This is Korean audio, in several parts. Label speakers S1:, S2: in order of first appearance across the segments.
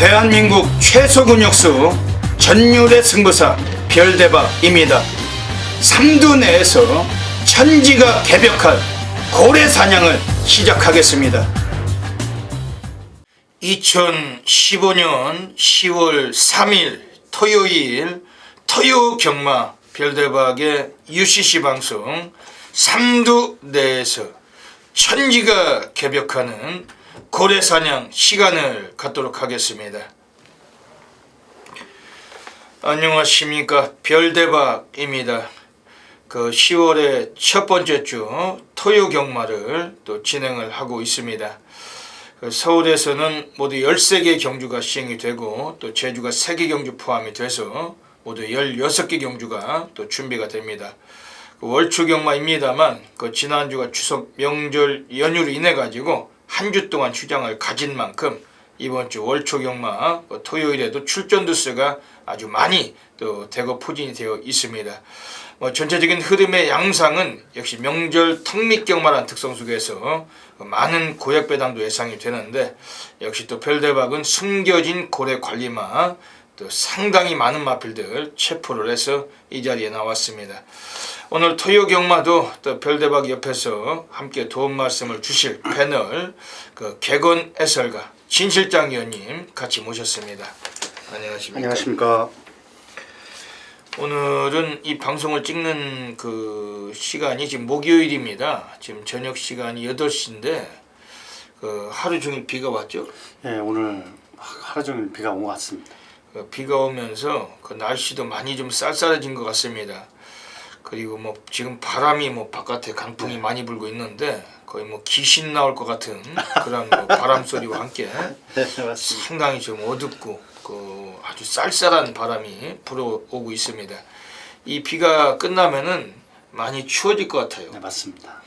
S1: 대한민국 최소 근육수 전율의 승부사 별대박입니다. 삼두 내에서 천지가 개벽할 고래 사냥을 시작하겠습니다. 2015년 10월 3일 토요일 토요경마 별대박의 UCC 방송 삼두 내에서 천지가 개벽하는 고래사냥 시간을 갖도록 하겠습니다. 안녕하십니까, 별대박입니다. 10월의 첫 번째 주 토요경마를 또 진행을 하고 있습니다. 서울에서는 모두 13개 경주가 시행이 되고 또 제주가 3개 경주 포함이 돼서 모두 16개 경주가 또 준비가 됩니다. 월초경마입니다만 지난주가 추석 명절 연휴로 인해 가지고 한 주 동안 휴장을 가진 만큼 이번 주 월초경마 토요일에도 출전 두수가 아주 많이 또 대거 포진이 되어 있습니다. 전체적인 흐름의 양상은 역시 명절 턱밑경마라는 특성 속에서 많은 고액배당도 예상이 되는데, 역시 또 별대박은 숨겨진 고래 관리마 또 상당히 많은 마필들 체포를 해서 이 자리에 나왔습니다. 오늘 토요경마도 또 별대박 옆에서 함께 도움 말씀을 주실 패널 개건 해설가 진실장 위원님 같이 모셨습니다. 안녕하십니까?
S2: 안녕하십니까?
S1: 오늘은 이 방송을 찍는 시간이 지금 목요일입니다. 지금 저녁 시간이 8시인데 하루 종일 비가 왔죠?
S2: 예, 오늘 하루 종일 비가 온 것 같습니다.
S1: 비가 오면서 날씨도 많이 좀 쌀쌀해진 것 같습니다. 그리고 지금 바람이 바깥에 강풍이 많이 불고 있는데 거의 귀신 나올 것 같은 그런 바람 소리와 함께
S2: 네, 맞습니다.
S1: 상당히 좀 어둡고 아주 쌀쌀한 바람이 불어오고 있습니다. 이 비가 끝나면은 많이 추워질 것 같아요.
S2: 네, 맞습니다.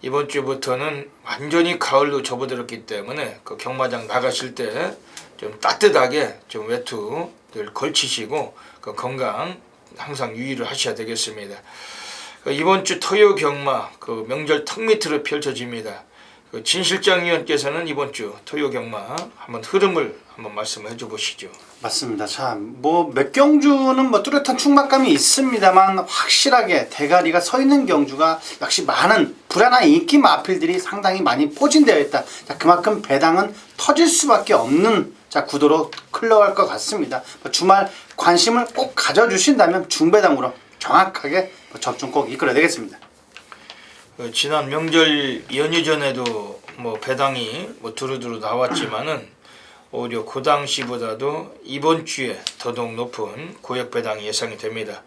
S1: 이번 주부터는 완전히 가을로 접어들었기 때문에 경마장 나가실 때 좀 따뜻하게 좀 외투를 걸치시고 건강 항상 유의를 하셔야 되겠습니다. 이번 주 토요 경마 명절 턱 밑으로 펼쳐집니다. 진 실장 위원께서는 이번 주 토요 경마 한번 흐름을 한번 말씀해 줘 보시죠.
S2: 맞습니다. 참 몇 경주는 뚜렷한 충만감이 있습니다만 확실하게 대가리가 서 있는 경주가 역시 많은 불안한 인기 마필들이 상당히 많이 포진되어 있다. 자, 그만큼 배당은 터질 수밖에 없는 구도로 흘러갈 것 같습니다. 주말 관심을 꼭 가져주신다면 중배당으로 정확하게 적중 꼭 이끌어야 되겠습니다.
S1: 지난 명절 연휴 전에도 배당이 두루두루 나왔지만은 오히려 그 당시보다도 이번 주에 더더욱 높은 고액 배당이 예상이 됩니다.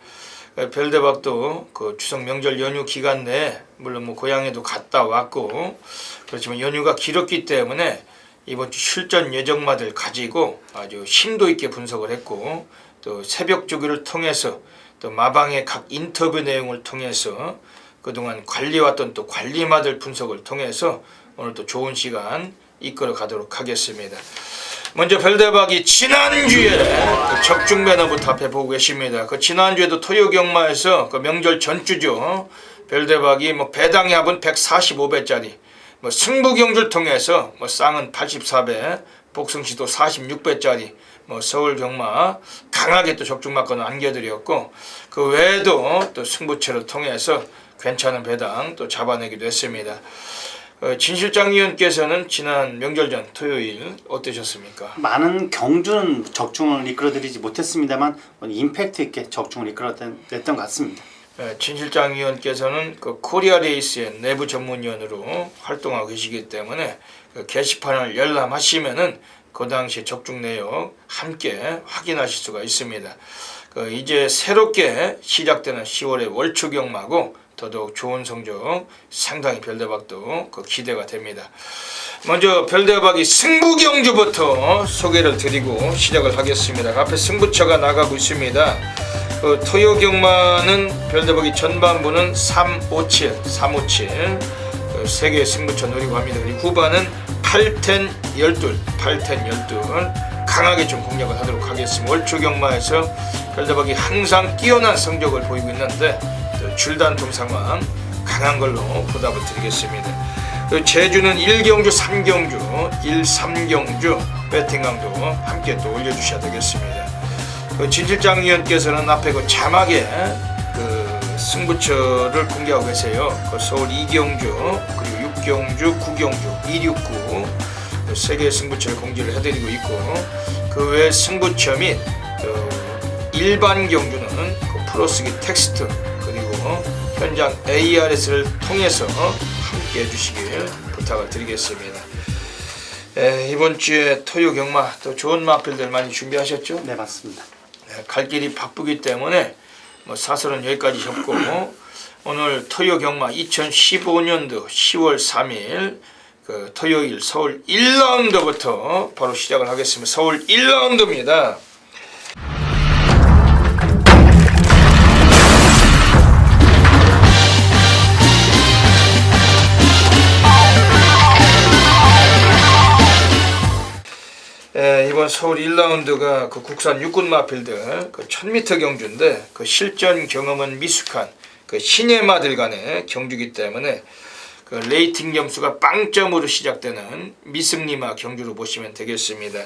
S1: 별대박도 추석 명절 연휴 기간 내에 물론 고향에도 갔다 왔고 그렇지만 연휴가 길었기 때문에 이번 주 실전 예정마들 가지고 아주 심도 있게 분석을 했고 또 새벽 주기를 통해서 또 마방의 각 인터뷰 내용을 통해서 그동안 관리왔던 또 관리마들 분석을 통해서 오늘 또 좋은 시간 이끌어 가도록 하겠습니다. 먼저 별대박이 지난주에 적중 매너부터 앞에 보고 계십니다. 지난주에도 토요경마에서 명절 전주죠. 별대박이 배당의 합은 145배짜리 승부경주를 통해서 쌍은 84배, 복승시도 46배짜리 서울경마 강하게 또 적중마건을 안겨드렸고 그 외에도 또 승부처를 통해서 괜찮은 배당 또 잡아내기도 했습니다. 진 실장 위원께서는 지난 명절 전 토요일 어떠셨습니까?
S2: 많은 경주는 적중을 이끌어드리지 못했습니다만 임팩트 있게 적중을 이끌어냈던 것 같습니다.
S1: 진 실장 위원께서는 코리아 레이스의 내부 전문위원으로 활동하고 계시기 때문에 게시판을 열람하시면은 그 당시 적중 내역 함께 확인하실 수가 있습니다. 이제 새롭게 시작되는 10월의 월초경마고 더더욱 좋은 성적 상당히 별대박도 기대가 됩니다. 먼저 별대박이 승부경주부터 소개를 드리고 시작을 하겠습니다. 앞에 승부처가 나가고 있습니다. 토요경마는 별대박이 전반부는 357 357 승부처 노리고 합니다. 그리고 후반은 8텐 12 강하게 좀 공략을 하도록 하겠습니다. 월초경마에서 별대박이 항상 뛰어난 성적을 보이고 있는데 줄단통 상황 강한 걸로 보답을 드리겠습니다. 제주는 1경주 3경주 1, 3경주 배팅강도 함께 또 올려주셔야 되겠습니다. 진 실장 위원께서는 앞에 그 자막에 그 승부처를 공개하고 계세요. 그 서울 2경주 그리고 6경주, 9경주, 269 세 개의 승부처를 공개를 해드리고 있고, 그 외 승부처 및 일반 경주는 그 프로스기 텍스트 그리고 현장 ARS를 통해서 함께 해주시길 부탁을 드리겠습니다. 이번 주에 토요 경마 또 좋은 마필들 많이 준비하셨죠?
S2: 네, 맞습니다.
S1: 갈 길이 바쁘기 때문에 뭐 사설은 여기까지 접고 오늘 토요 경마 2015년도 10월 3일 그 토요일 서울 1라운드부터 바로 시작을 하겠습니다. 서울 1라운드입니다. 이번 서울 1라운드가 그 국산 육군 마필들 그 1000m 경주인데 그 실전 경험은 미숙한 그 신예마들 간의 경주이기 때문에 그 레이팅 점수가 빵점으로 시작되는 미승리마 경주로 보시면 되겠습니다.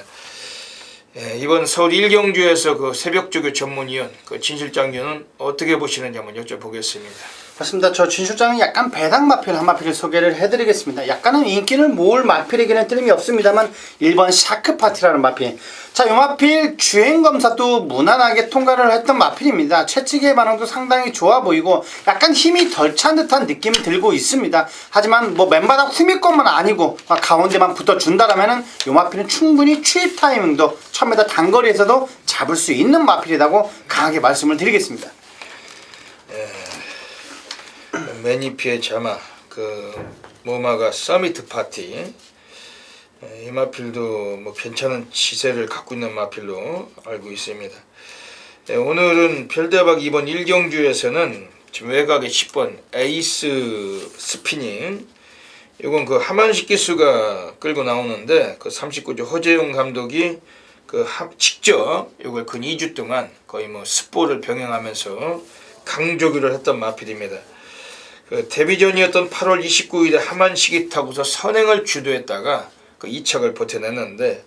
S1: 이번 서울 1경주에서 그 새벽조교 전문위원 그 진 실장님은 어떻게 보시는지 한번 여쭤보겠습니다.
S2: 맞습니다. 저 진 실장은 약간 배당 마필 한 마필을 소개를 해드리겠습니다. 약간은 인기를 모을 마필이기는 틀림이 없습니다만 1번 샤크파티라는 마필. 자, 이 마필 주행검사도 무난하게 통과를 했던 마필입니다. 채찍의 반응도 상당히 좋아 보이고 약간 힘이 덜 찬 듯한 느낌이 들고 있습니다. 하지만 뭐 맨바닥 후밀 것만 아니고 가운데만 붙어준다라면은 이 마필은 충분히 추입 타이밍도 1000m 단거리에서도 잡을 수 있는 마필이라고 강하게 말씀을 드리겠습니다.
S1: 매니피의 자마 그 모마가 서미트 파티, 이 마필도 뭐 괜찮은 지세를 갖고 있는 마필로 알고 있습니다. 오늘은 별대박 2번 1경주에서는 지금 외곽의 10번 에이스 스피닝, 이건 그 하만식 기수가 끌고 나오는데 그 39조 허재용 감독이 그 직접 이걸 근 2주 동안 거의 뭐 스포를 병행하면서 강조기를 했던 마필입니다. 그 데뷔전이었던 8월 29일에 하만식이 타고서 선행을 주도했다가 그 2착을 버텨냈는데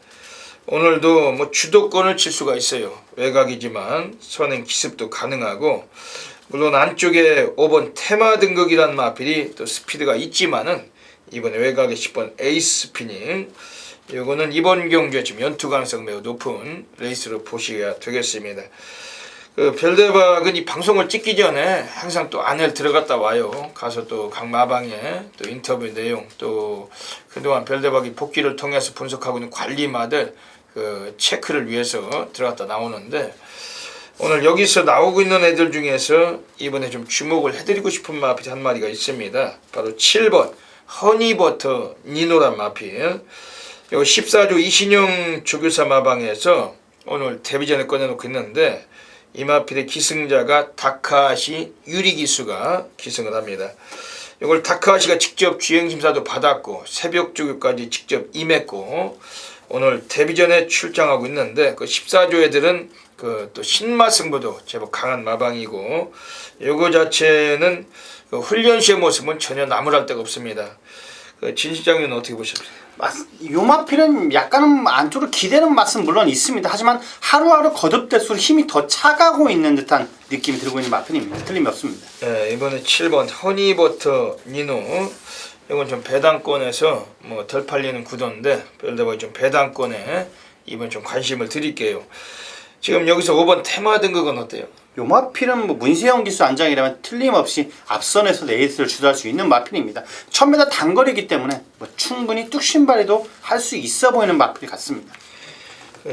S1: 오늘도 뭐 주도권을 칠 수가 있어요. 외곽이지만 선행 기습도 가능하고, 물론 안쪽에 5번 테마 등극이라는 마필이 또 스피드가 있지만은 이번에 외곽에 10번 에이스 스피닝, 요거는 이번 경주에 지금 연투 가능성 매우 높은 레이스로 보시게 되겠습니다. 그 별대박은 이 방송을 찍기 전에 항상 또 안에 들어갔다 와요. 가서 또 각 마방에 또 인터뷰 내용, 또 그동안 별대박이 복귀를 통해서 분석하고 있는 관리마들 그 체크를 위해서 들어갔다 나오는데, 오늘 여기서 나오고 있는 애들 중에서 이번에 좀 주목을 해드리고 싶은 마필 한 마리가 있습니다. 바로 7번 허니버터 니노란 마필. 요 14조 이신영 조교사 마방에서 오늘 데뷔전에 꺼내놓고 있는데, 이 마필의 기승자가 다카시 유리기수가 기승을 합니다. 이걸 다카시가 직접 주행심사도 받았고 새벽 조교까지 직접 임했고 오늘 데뷔전에 출장하고 있는데, 그 14조 애들은 그 또 신마승부도 제법 강한 마방이고, 요거 자체는 그 훈련 시의 모습은 전혀 나무랄 데가 없습니다. 그 진 실장님은 어떻게 보셨어요?
S2: 요 마필은 약간은 안쪽으로 기대는 맛은 물론 있습니다. 하지만 하루하루 거듭될수록 힘이 더 차가고 있는 듯한 느낌이 들고 있는 마필입니다. 틀림이 없습니다.
S1: 이번에 7번 허니버터 니노, 이건 좀 배당권에서 뭐 덜 팔리는 구도인데 별대박이 좀 배당권에 이번 좀 관심을 드릴게요. 지금 여기서 5번 테마 등극은 어때요?
S2: 요 마필은 뭐 문세영 기수 안장이라면 틀림없이 앞선에서 레이스를 주도할 수 있는 마필입니다. 1000m 단거리이기 때문에 뭐 충분히 뚝신발이도 할 수 있어 보이는 마필 같습니다.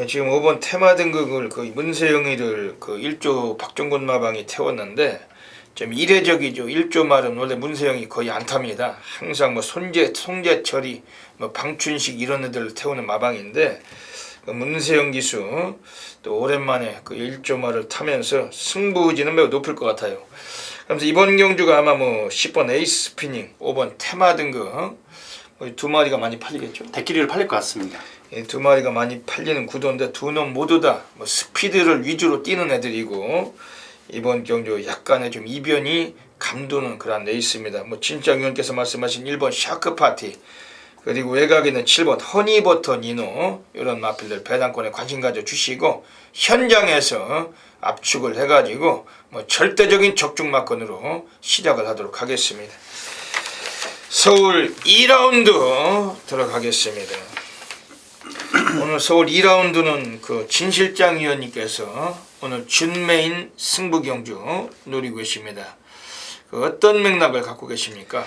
S1: 지금 5번 테마 등극을 그 문세영이를 그 1조 박종곤 마방이 태웠는데 좀 이례적이죠. 1조 말은 원래 문세영이 거의 안 탑니다. 항상 뭐 송재철이 뭐 방춘식 이런 애들을 태우는 마방인데, 그 문세영 기수 또 오랜만에 그 1조 말을 타면서 승부지는 매우 높을 것 같아요. 그래서 이번 경주가 아마 뭐 10번 에이스 스피닝, 5번 테마 등극 두 마리가 많이 팔리겠죠.
S2: 대끼리를 팔릴 것 같습니다.
S1: 이 두 마리가 많이 팔리는 구도인데 두 놈 모두 다 뭐 스피드를 위주로 뛰는 애들이고, 이번 경주 약간의 좀 이변이 감도는 그런 레이스입니다. 뭐 진짜 위원께서 말씀하신 1번 샤크 파티, 그리고 외곽에는 7번 허니버터 니노 이런 마필들 배당권에 관심 가져 주시고 현장에서 압축을 해가지고 뭐 절대적인 적중마건으로 시작을 하도록 하겠습니다. 서울 2라운드 들어가겠습니다. 오늘 서울 2라운드는 그 진 실장 위원님께서 오늘 준메인 승부 경주 노리고 계십니다. 그 어떤 맥락을 갖고 계십니까?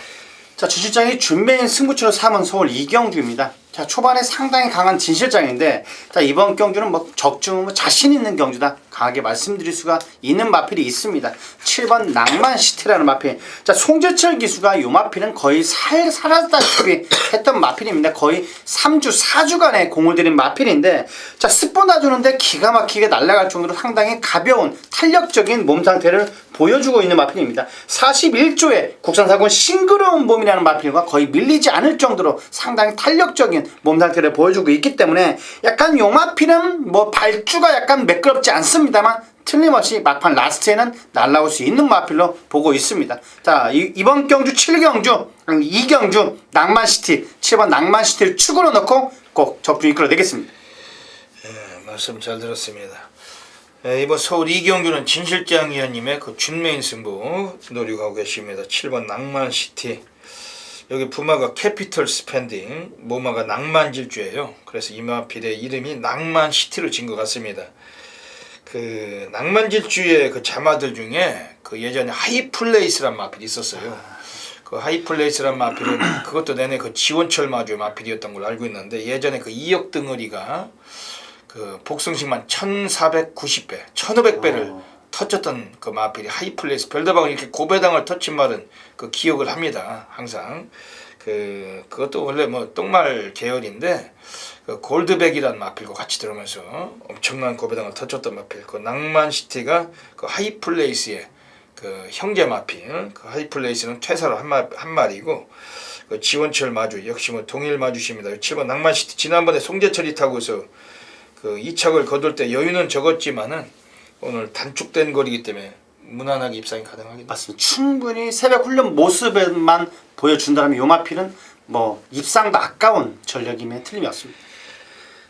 S2: 자, 주 실장이 준메인 승부처로 삼은 서울 이경주입니다. 자, 초반에 상당히 강한 진 실장인데, 자, 이번 경주는 뭐 적중 뭐 자신 있는 경주다 강하게 말씀드릴 수가 있는 마필이 있습니다. 7번 낭만시티라는 마필. 자, 송재철 기수가 이 마필은 거의 사라졌다시피 했던 마필입니다. 거의 3주 4주간의 공을 들인 마필인데, 자, 스포 놔주는데 기가 막히게 날아갈 정도로 상당히 가벼운 탄력적인 몸 상태를 보여주고 있는 마필입니다. 41조의 국산사군 싱그러운 몸이라는 마필과 거의 밀리지 않을 정도로 상당히 탄력적인 몸 상태를 보여주고 있기 때문에 약간 요 마필은 뭐 발주가 약간 매끄럽지 않습니다만 틀림없이 막판 라스트에는 날아올 수 있는 마필로 보고 있습니다. 자, 이번 경주 7경주 2경주 낭만시티 7번 낭만시티를 축으로 넣고 꼭 적중 이끌어내겠습니다.
S1: 말씀 잘 들었습니다. 이번 서울 2경주는 진 실장 위원님의 그 준메인 승부 노리고 가고 계십니다. 7번 낭만시티. 여기 부마가 캐피털 스펜딩, 모마가 낭만질주예요. 그래서 이 마필의 이름이 낭만시티로 진 것 같습니다. 그 낭만질주의 그 자마들 중에 그 예전에 하이플레이스란 마필이 있었어요. 그 하이플레이스란 마필은 그것도 내내 그 지원철 마주의 마필이었던 걸로 알고 있는데, 예전에 그 2억 등어리가 그 복승식만 1490배, 1500배를 터쳤던 그 마필이 하이플레이스. 별다방은 이렇게 고배당을 터친 말은 그 기억을 합니다. 항상. 그것도 원래 뭐 똥말 계열인데, 그 골드백이라는 마필과 같이 들으면서 엄청난 고배당을 터쳤던 마필. 그 낭만시티가 그 하이플레이스의 그 형제 마필. 그 하이플레이스는 퇴사로 한 말이고, 그 지원철 마주 역시 뭐 동일 마주십니다. 7번 낭만시티. 지난번에 송재철이 타고서 그 2착을 거둘 때 여유는 적었지만은 오늘 단축된 거리이기 때문에 무난하게 입상이 가능하겠네요.
S2: 맞습니다. 충분히 새벽 훈련 모습에만 보여준다면 요 마필은 뭐 입상도 아까운 전력이면 틀림이 없습니다.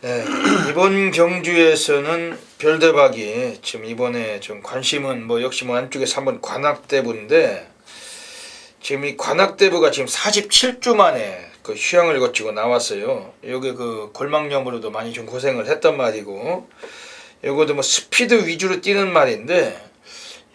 S1: 네, 이번 경주에서는 별대박이 지금 이번에 좀 관심은 뭐 역시 뭐 안쪽에서 한번 관악대부인데, 지금 이 관악대부가 지금 47주 만에 그 휴양을 거치고 나왔어요. 요게 그 골망염으로도 많이 좀 고생을 했단 말이고, 요것도 뭐 스피드 위주로 뛰는 말인데,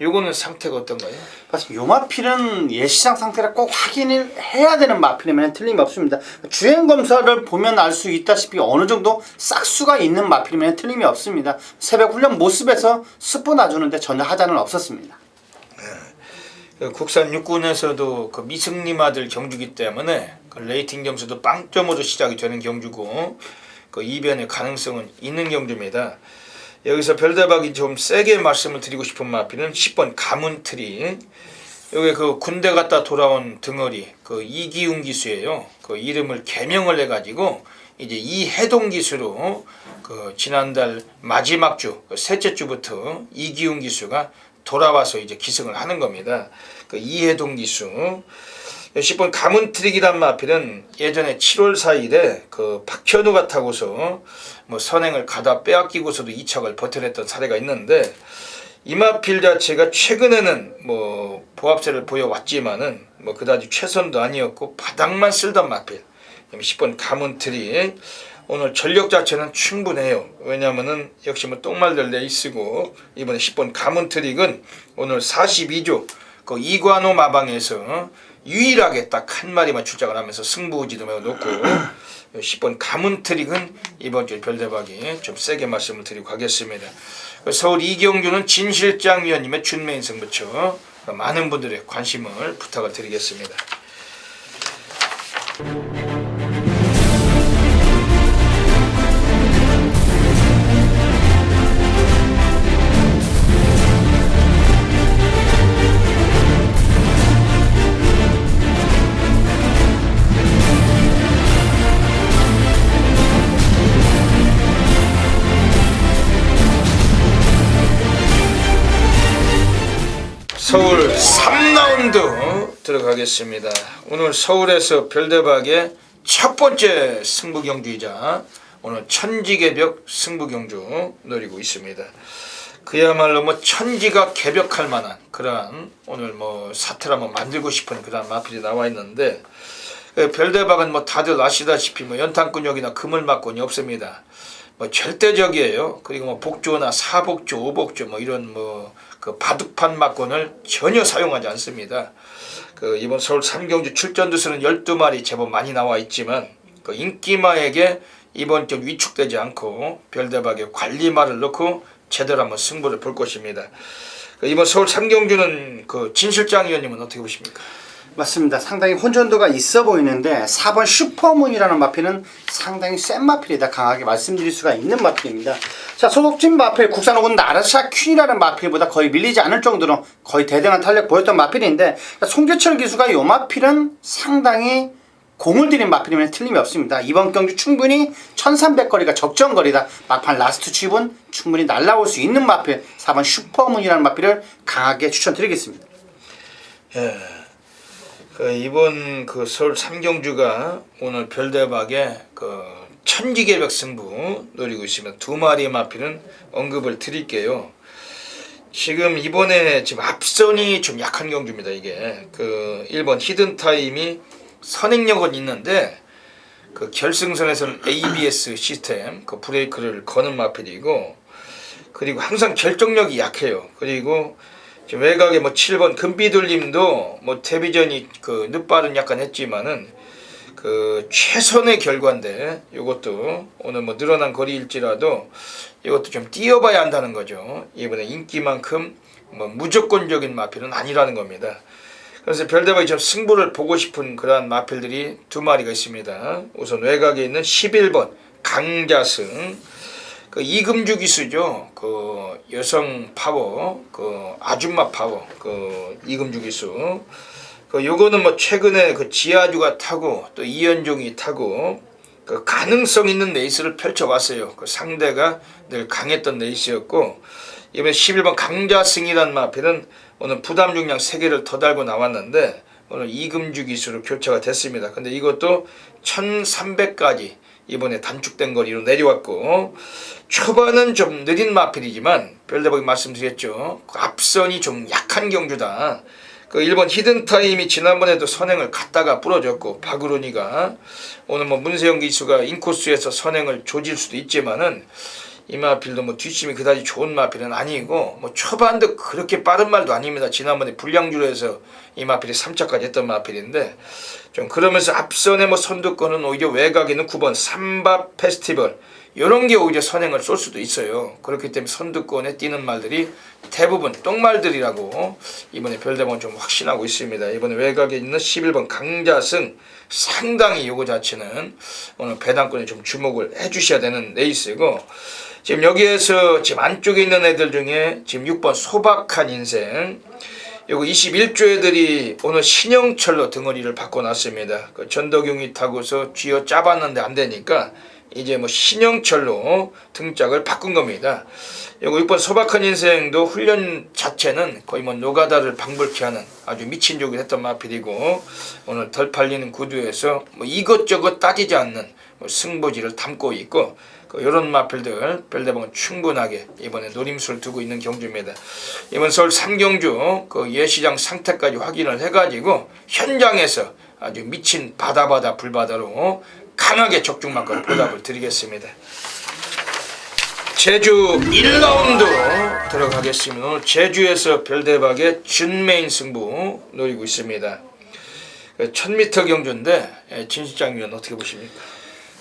S1: 요거는 상태가 어떤가요?
S2: 맞습니다. 요 마필은 예시장 상태를 꼭 확인을 해야 되는 마필이면 틀림이 없습니다. 주행 검사를 보면 알 수 있다시피 어느 정도 싹수가 있는 마필이면 틀림이 없습니다. 새벽 훈련 모습에서 스포 놔주는데 전혀 하자는 없었습니다.
S1: 그 국산 육군에서도 그 미승림 아들 경주기 때문에 그 레이팅 점수도 빵점으로 시작이 되는 경주고, 그 이변의 가능성은 있는 경주입니다. 여기서 별대박이 좀 세게 말씀을 드리고 싶은 마필은 10번 가문트리. 여기 그 군대 갔다 돌아온 등어리 그 이기웅 기수예요. 그 이름을 개명을 해가지고 이제 이해동 기수로 그 지난달 마지막 주 셋째 주부터 이기웅 기수가 돌아와서 이제 기승을 하는 겁니다. 그 이해동 기수. 10번 가문트릭이란 마필은 예전에 7월 4일에 그 박현우가 타고서 뭐 선행을 가다 빼앗기고서도 2착을 버텨냈던 사례가 있는데, 이 마필 자체가 최근에는 뭐 보합세를 보여왔지만은 뭐 그다지 최선도 아니었고 바닥만 쓸던 마필. 10번 가문트릭. 오늘 전력 자체는 충분해요. 왜냐면은 역시 뭐 똥말들 레이스고, 이번에 10번 가문트릭은 오늘 42조 그 이관호 마방에서 유일하게 딱 한 마리만 출장을 하면서 승부지도 매우 높고, 10번 가문트릭은 이번 주에 별대박이 좀 세게 말씀을 드리고 가겠습니다. 서울 이경주는 진 실장 위원님의 준메인 승부처, 많은 분들의 관심을 부탁을 드리겠습니다. 서울 3라운드 들어가겠습니다. 오늘 서울에서 별대박의 첫 번째 승부 경주이자 오늘 천지개벽 승부 경주 노리고 있습니다. 그야말로 뭐 천지가 개벽할 만한 그러한 오늘 뭐 사태를 한번 만들고 싶은 그런 마필이 나와 있는데, 별대박은 뭐 다들 아시다시피 뭐 연탄근육이나 그물막근이 없습니다. 뭐 절대적이에요. 그리고 뭐 복조나 사복조, 오복조 뭐 이런 뭐 그 바둑판 막근을 전혀 사용하지 않습니다. 그 이번 서울 3경주 출전두수는 12마리 제법 많이 나와 있지만 그 인기마에게 이번 경 위축되지 않고 별대박의 관리마를 넣고 제대로 한번 승부를 볼 것입니다. 그 이번 서울 3경주는 그 진 실장 위원님은 어떻게 보십니까?
S2: 맞습니다. 상당히 혼전도가 있어 보이는데 4번 슈퍼문이라는 마필은 상당히 센 마필이다. 강하게 말씀드릴 수가 있는 마필입니다. 자, 소속진 마필 국산 혹은 나르샤 퀸이라는 마필보다 거의 밀리지 않을 정도로 거의 대등한 탄력 보였던 마필인데, 송재철 기수가 이 마필은 상당히 공을 들인 마필이면 틀림이 없습니다. 이번 경주 충분히 1300거리가 적정거리다. 막판 라스트 칩은 충분히 날라올 수 있는 마필 4번 슈퍼문이라는 마필을 강하게 추천드리겠습니다.
S1: 예. 그 이번 그 서울 3경주가 오늘 별대박의 그 천지개벽 승부 노리고 있으면 두 마리의 마필은 언급을 드릴게요. 지금 이번에 지금 앞선이 좀 약한 경주입니다. 이게 그 1번 히든타임이 선행력은 있는데 그 결승선에서는 ABS 시스템 그 브레이크를 거는 마필이고, 그리고 항상 결정력이 약해요. 그리고 지금 외곽에 뭐 7번 금비둘님도 뭐 데뷔전이 그 늦발은 약간 했지만은 그 최선의 결과인데, 이것도 오늘 뭐 늘어난 거리일지라도 이것도 좀 뛰어봐야 한다는 거죠. 이번에 인기만큼 뭐 무조건적인 마필은 아니라는 겁니다. 그래서 별대박이 좀 승부를 보고 싶은 그러한 마필들이 두 마리가 있습니다. 우선 외곽에 있는 11번 강자승, 그 이금주 기수죠. 그 여성 파워, 그 아줌마 파워, 그 이금주 기수. 그 요거는 뭐 최근에 그 지아주가 타고 또 이현종이 타고 그 가능성 있는 레이스를 펼쳐왔어요. 그 상대가 늘 강했던 레이스였고, 이번에 11번 강자승이라는 마필은 오늘 부담 중량 3개를 더 달고 나왔는데 오늘 이금주 기수로 교체가 됐습니다. 근데 이것도 1300까지 이번에 단축된 거리로 내려왔고, 초반은 좀 느린 마필이지만 별대박이 말씀드렸죠. 그 앞선이 좀 약한 경주다. 그 1번 히든타임이 지난번에도 선행을 갔다가 부러졌고, 박으로니가 오늘 뭐 문세영 기수가 인코스에서 선행을 조질 수도 있지만은 이 마필도 뭐 뒷심이 그다지 좋은 마필은 아니고, 뭐 초반도 그렇게 빠른 말도 아닙니다. 지난번에 불량주로해서 이 마필이 3차까지 했던 마필인데, 좀 그러면서 앞선에 뭐 선두권은 오히려 외곽에 있는 9번 삼밥 페스티벌, 이런 게 오히려 선행을 쏠 수도 있어요. 그렇기 때문에 선두권에 뛰는 말들이 대부분 똥말들이라고 이번에 별대박은 좀 확신하고 있습니다. 이번에 외곽에 있는 11번 강자승, 상당히 요거 자체는 오늘 배당권에 좀 주목을 해주셔야 되는 레이스고, 지금 여기에서 지금 안쪽에 있는 애들 중에 지금 6번 소박한 인생, 요거 21조 애들이 오늘 신영철로 등어리를 바꿔놨습니다. 그 전덕용이 타고서 쥐어 짜봤는데 안 되니까 이제 뭐 신영철로 등짝을 바꾼 겁니다. 요거 6번 소박한 인생도 훈련 자체는 거의 뭐 노가다를 방불케 하는 아주 미친 족을 했던 마필이고, 오늘 덜 팔리는 구두에서 뭐 이것저것 따지지 않는 뭐 승부지를 담고 있고, 이런 마필들 별대박은 충분하게 이번에 노림수를 두고 있는 경주입니다. 이번 서울 3경주 그 예시장 상태까지 확인을 해가지고 현장에서 아주 미친 바다 불바다로 강하게 적중만큼 보답을 드리겠습니다. 제주 1라운드 들어가겠습니다. 오늘 제주에서 별대박의 준메인 승부 노리고 있습니다. 1000m 경주인데 진 실장 위원 어떻게 보십니까?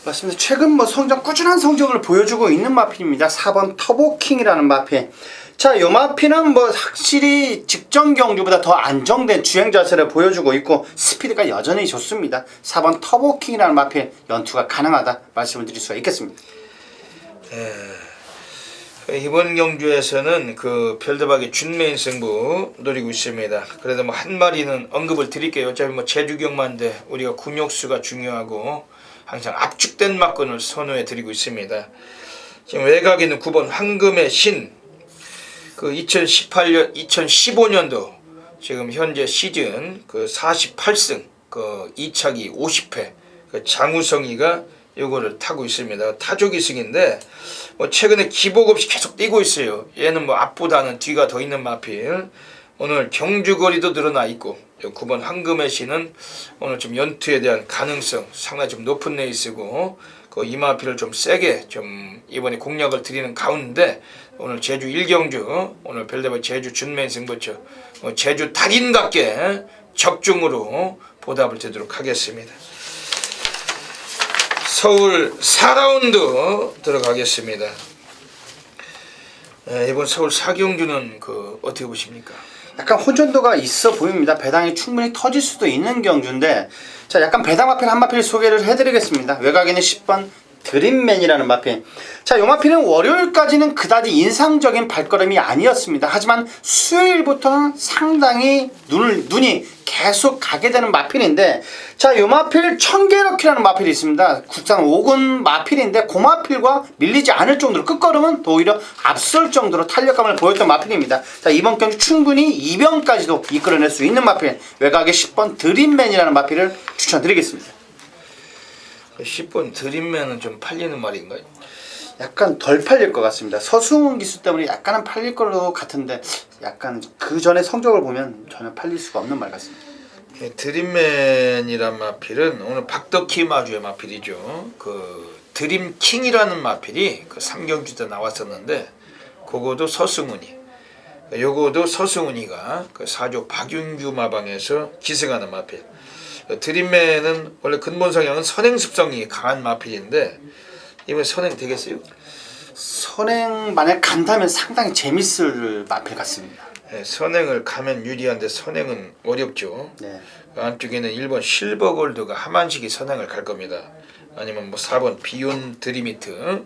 S2: 맞습니다. 최근 뭐 꾸준한 성적을 보여주고 있는 마필입니다. 4번 터보킹이라는 마필. 자, 이 마필은 뭐 확실히 직전 경주보다 더 안정된 주행 자세를 보여주고 있고 스피드가 여전히 좋습니다. 4번 터보킹이라는 마필 연투가 가능하다 말씀을 드릴 수가 있겠습니다.
S1: 이번 경주에서는 그 별대박의 준메인 승부 노리고 있습니다. 그래도 뭐 한 마리는 언급을 드릴게요. 어차피 뭐 제주경마인데 우리가 군욕수가 중요하고 항상 압축된 막근을 선호해 드리고 있습니다. 지금 외곽에 있는 9번 황금의 신, 그 2015년도 지금 현재 시즌 그 48승 그 2차기 50회 그 장우성이가 요거를 타고 있습니다. 타조기승인데 뭐 최근에 기복 없이 계속 뛰고 있어요. 얘는 뭐 앞보다는 뒤가 더 있는 마필. 오늘 경주거리도 늘어나 있고 9번 황금의 신은 오늘 좀 연투에 대한 가능성 상당히 좀 높은 레이스고 그 이 마필을 좀 세게 좀 이번에 공략을 드리는 가운데 오늘 제주 1경주 오늘 별대벌 제주 준맨 승부처 제주 달인답게 적중으로 보답을 드리도록 하겠습니다. 서울 4라운드 들어가겠습니다. 이번 서울 4경주는 그 어떻게 보십니까?
S2: 약간 혼전도가 있어 보입니다. 배당이 충분히 터질 수도 있는 경주인데 자 약간 배당 마필 한 마필 소개를 해드리겠습니다. 외곽에는 10번 드림맨이라는 마필. 자, 이 마필은 월요일까지는 그다지 인상적인 발걸음이 아니었습니다. 하지만 수요일부터는 상당히 눈이 계속 가게 되는 마필인데 자, 이 마필 청계럭키라는 마필이 있습니다. 국산 5군 마필인데 그 마필과 밀리지 않을 정도로 끝걸음은 더 오히려 앞설 정도로 탄력감을 보였던 마필입니다. 자, 이번 경주 충분히 2병까지도 이끌어낼 수 있는 마필 외곽에 10번 드림맨이라는 마필을 추천드리겠습니다.
S1: 10번 드림맨은 좀 팔리는 말인가요?
S2: 약간 덜 팔릴 것 같습니다. 서승훈 기수 때문에 약간은 팔릴 걸로 같은데 약간 그 전에 성적을 보면 전혀 팔릴 수가 없는 말 같습니다.
S1: 드림맨이란 마필은 오늘 박덕희 마주의 마필이죠. 그 드림킹이라는 마필이 그 3경주 때 나왔었는데 그거도 서승훈이 요거도 서승훈이가 그 4조 박윤규 마방에서 기승하는 마필. 드림맨은 원래 근본 성향은 선행 습성이 강한 마필인데 이번 선행 되겠어요?
S2: 선행 만약 간다면 상당히 재밌을 마필 같습니다.
S1: 네, 선행을 가면 유리한데 선행은 어렵죠.
S2: 네.
S1: 그 안쪽에는 1번 실버골드가 하만식이 선행을 갈 겁니다. 아니면 뭐 4번 비욘 드리미트.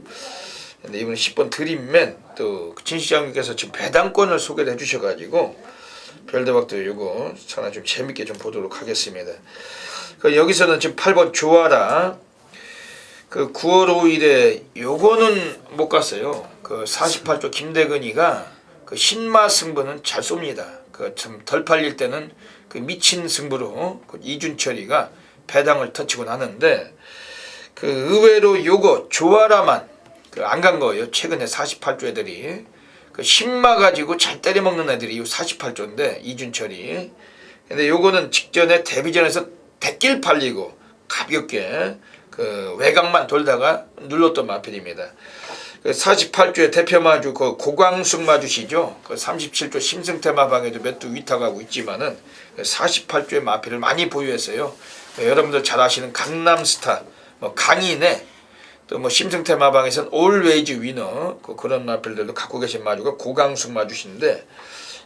S1: 근데 이번 10번 드림맨 또 진 시장님께서 지금 배당권을 소개를 해주셔가지고 별대박도 요거 상당히 좀 재밌게 좀 보도록 하겠습니다. 그 여기서는 지금 8번 조아라 그 9월 5일에 요거는 못 갔어요. 그 48조 김대근이가 그 신마 승부는 잘 쏩니다. 그 좀 덜 팔릴 때는 그 미친 승부로 그 이준철이가 배당을 터치고 나는데 그 의외로 요거 조아라만 그 안 간 거예요. 최근에 48조 애들이 그 신마 가지고 잘 때려먹는 애들이 이 48조인데 이준철이. 근데 요거는 직전에 데뷔전에서 대길 팔리고 가볍게 그 외곽만 돌다가 눌렀던 마필입니다. 그 48조의 대표 마주 그 고광숙 마주시죠. 그 37조 심승태 마방에도 몇 두 위탁하고 있지만은 48조의 마필을 많이 보유했어요. 여러분들 잘 아시는 강남스타, 뭐 강인의 또 뭐 심승태 마방에서는 올웨이즈 위너 그런 마필들도 갖고 계신 마주가 고강숙 마주신데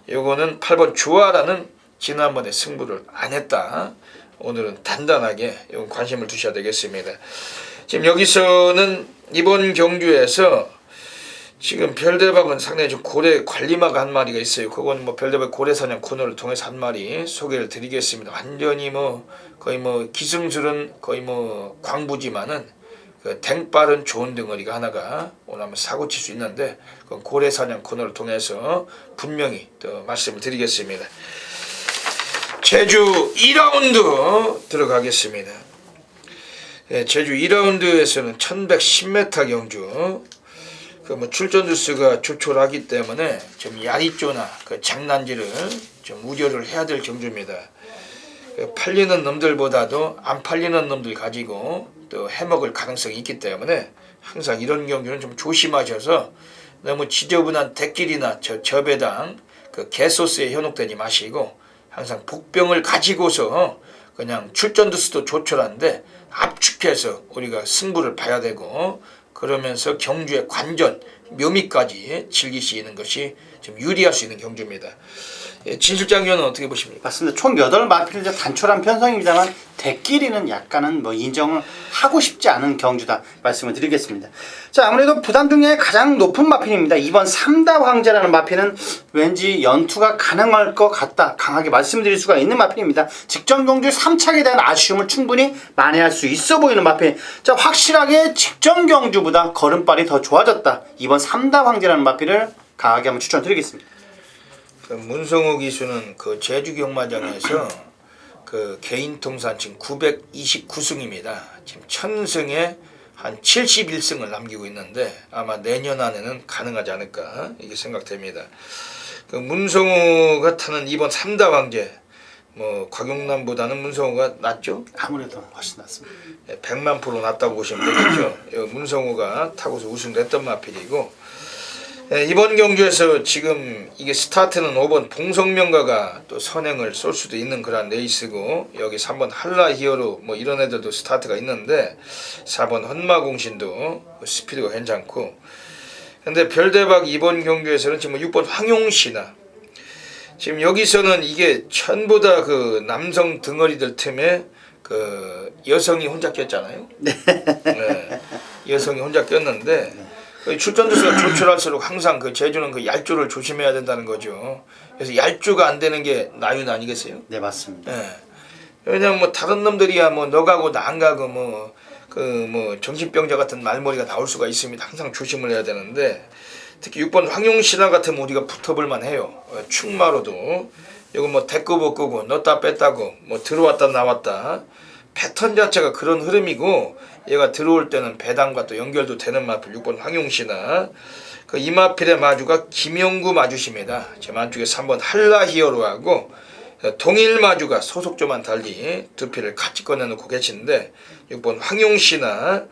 S1: 요거는 8번 조아라는 지난번에 승부를 안 했다. 오늘은 단단하게 이건 관심을 두셔야 되겠습니다. 지금 여기서는 이번 경주에서 지금 별대박은 상당히 좀 고래 관리마가 한 마리가 있어요. 그건 뭐 별대박 고래사냥 코너를 통해서 한 마리 소개를 드리겠습니다. 완전히 뭐 거의 뭐 기승술은 거의 뭐 광부지만은 그 댕빠른 좋은 덩어리가 하나가 오늘 한번 사고 칠 수 있는데 그건 고래사냥 코너를 통해서 분명히 또 말씀을 드리겠습니다. 제주 2라운드 들어가겠습니다. 네, 제주 2라운드에서는 1110m 경주 그 뭐 출전 주수가 조촐하기 때문에 좀 야리조나 그 장난질을 좀 우려를 해야 될 경주입니다. 그 팔리는 놈들보다도 안 팔리는 놈들 가지고 또 해먹을 가능성이 있기 때문에 항상 이런 경주는 좀 조심하셔서 너무 지저분한 대길이나 저배당 그 개소스에 현혹되지 마시고 항상 복병을 가지고서 그냥 출전 두수도 조촐한데 압축해서 우리가 승부를 봐야 되고 그러면서 경주의 관전, 묘미까지 즐길 수 있는 것이 좀 유리할 수 있는 경주입니다. 예, 진 실장님은 어떻게 보십니까?
S2: 맞습니다. 총 8마필 단촐한 편성입니다만 대끼리는 약간은 뭐 인정을 하고 싶지 않은 경주다 말씀을 드리겠습니다. 자, 아무래도 부담 중에 가장 높은 마필입니다. 이번 3다 황제라는 마필은 왠지 연투가 가능할 것 같다 강하게 말씀드릴 수가 있는 마필입니다. 직전 경주 3착에 대한 아쉬움을 충분히 만회할 수 있어 보이는 마필. 자, 확실하게 직전 경주보다 걸음발이 더 좋아졌다. 이번 3다 황제라는 마필을 강하게 한번 추천드리겠습니다.
S1: 그 문성호 기수는 그 제주 경마장에서 그 개인 통산 지금 929승입니다. 지금 1000승에 한 71승을 남기고 있는데 아마 내년 안에는 가능하지 않을까 이게 생각됩니다. 그 문성우가 타는 이번 3다 왕제 뭐 곽용남보다는 문성우가 낫죠?
S2: 아무래도 훨씬 낫습니다.
S1: 100만 프로 낫다고 보시면 되겠죠. 문성우가 타고서 우승됐던 마필이고 이번 경주에서 지금 이게 스타트는 5번 봉성명가가 또 선행을 쏠 수도 있는 그런 레이스고 여기 3번 한라 히어로 뭐 이런 애들도 스타트가 있는데 4번 헌마공신도 스피드가 괜찮고 근데 별대박 이번 경주에서는 지금 6번 황용신화 지금 여기서는 이게 전부 다 그 남성 덩어리들 틈에 그 여성이 혼자 꼈잖아요. 네. 여성이 혼자 꼈는데 출전 주수가 조출할수록 항상 그 제주는 그 얄조를 조심해야 된다는 거죠. 그래서 얄조가 안 되는 게 나윤 아니겠어요?
S2: 네, 맞습니다.
S1: 네. 왜냐면 뭐 다른 놈들이야 뭐 너 가고 나 안 가고 뭐 정신병자 같은 말머리가 나올 수가 있습니다. 항상 조심을 해야 되는데 특히 6번 황용신화 같으면 우리가 붙어볼만 해요. 충마로도 이거 뭐 대꾸 벗고 넣었다 뺐다고 뭐 들어왔다 나왔다 패턴 자체가 그런 흐름이고 얘가 들어올 때는 배당과 또 연결도 되는 마필 6번 황용신화 그 이 마필의 마주가 김영구 마주십니다. 제 안쪽에 3번 한라 히어로하고 동일 마주가 소속조만 달리 두 피를 같이 꺼내놓고 계시는데 6번 황용신화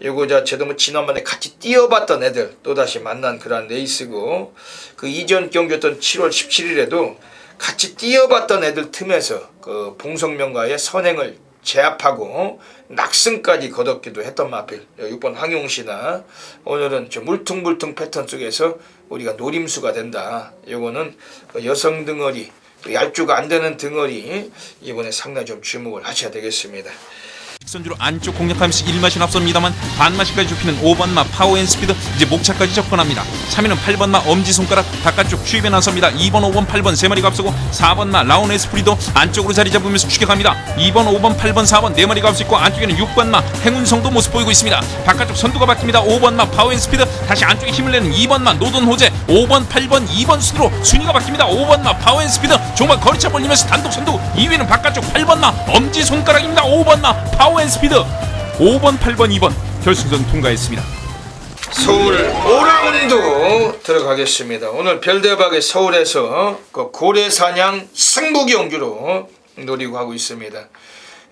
S1: 요거 자체도 뭐 지난번에 같이 뛰어봤던 애들 또다시 만난 그런 레이스고 그 이전 경기였던 7월 17일에도 같이 뛰어봤던 애들 틈에서 그 봉성명가의 선행을 제압하고 낙승까지 거뒀기도 했던 마필 6번 황용신화 오늘은 좀 물퉁물퉁 패턴 속에서 우리가 노림수가 된다. 요거는 여성 덩어리 얄조가 안 되는 등어리 이번에 상당히 좀 주목을 하셔야 되겠습니다.
S3: 직선주로 안쪽 공략하면서 1마신 앞섭니다만 반마신까지 좁히는 5번마 파워앤스피드 이제 목차까지 접근합니다. 3위는 8번마 엄지손가락 바깥쪽 추입에 나섭니다. 2번 5번 8번 3마리가 앞서고 4번마 라운 에스프리도 안쪽으로 자리 잡으면서 추격합니다. 2번 5번 8번 4번 4마리가 앞서있고 안쪽에는 6번마 행운성도 모습 보이고 있습니다. 바깥쪽 선두가 바뀝니다. 5번마 파워앤스피드 다시 안쪽에 힘을 내는 2번마 노돈호재 5번 8번 2번 순으로 순위가 바뀝니다. 5번마 파워앤스피드 정말 거리차 벌리면서 단독 선두 2위는 바깥쪽 8번마 엄지손가락입니다. 5번마 파워앤스피드 5번 8번 2번 결승전 통과했습니다.
S1: 서울 5라운드 들어가겠습니다. 오늘 별대박의 서울에서 그 고래사냥 승부 경주로 노리고 하고 있습니다.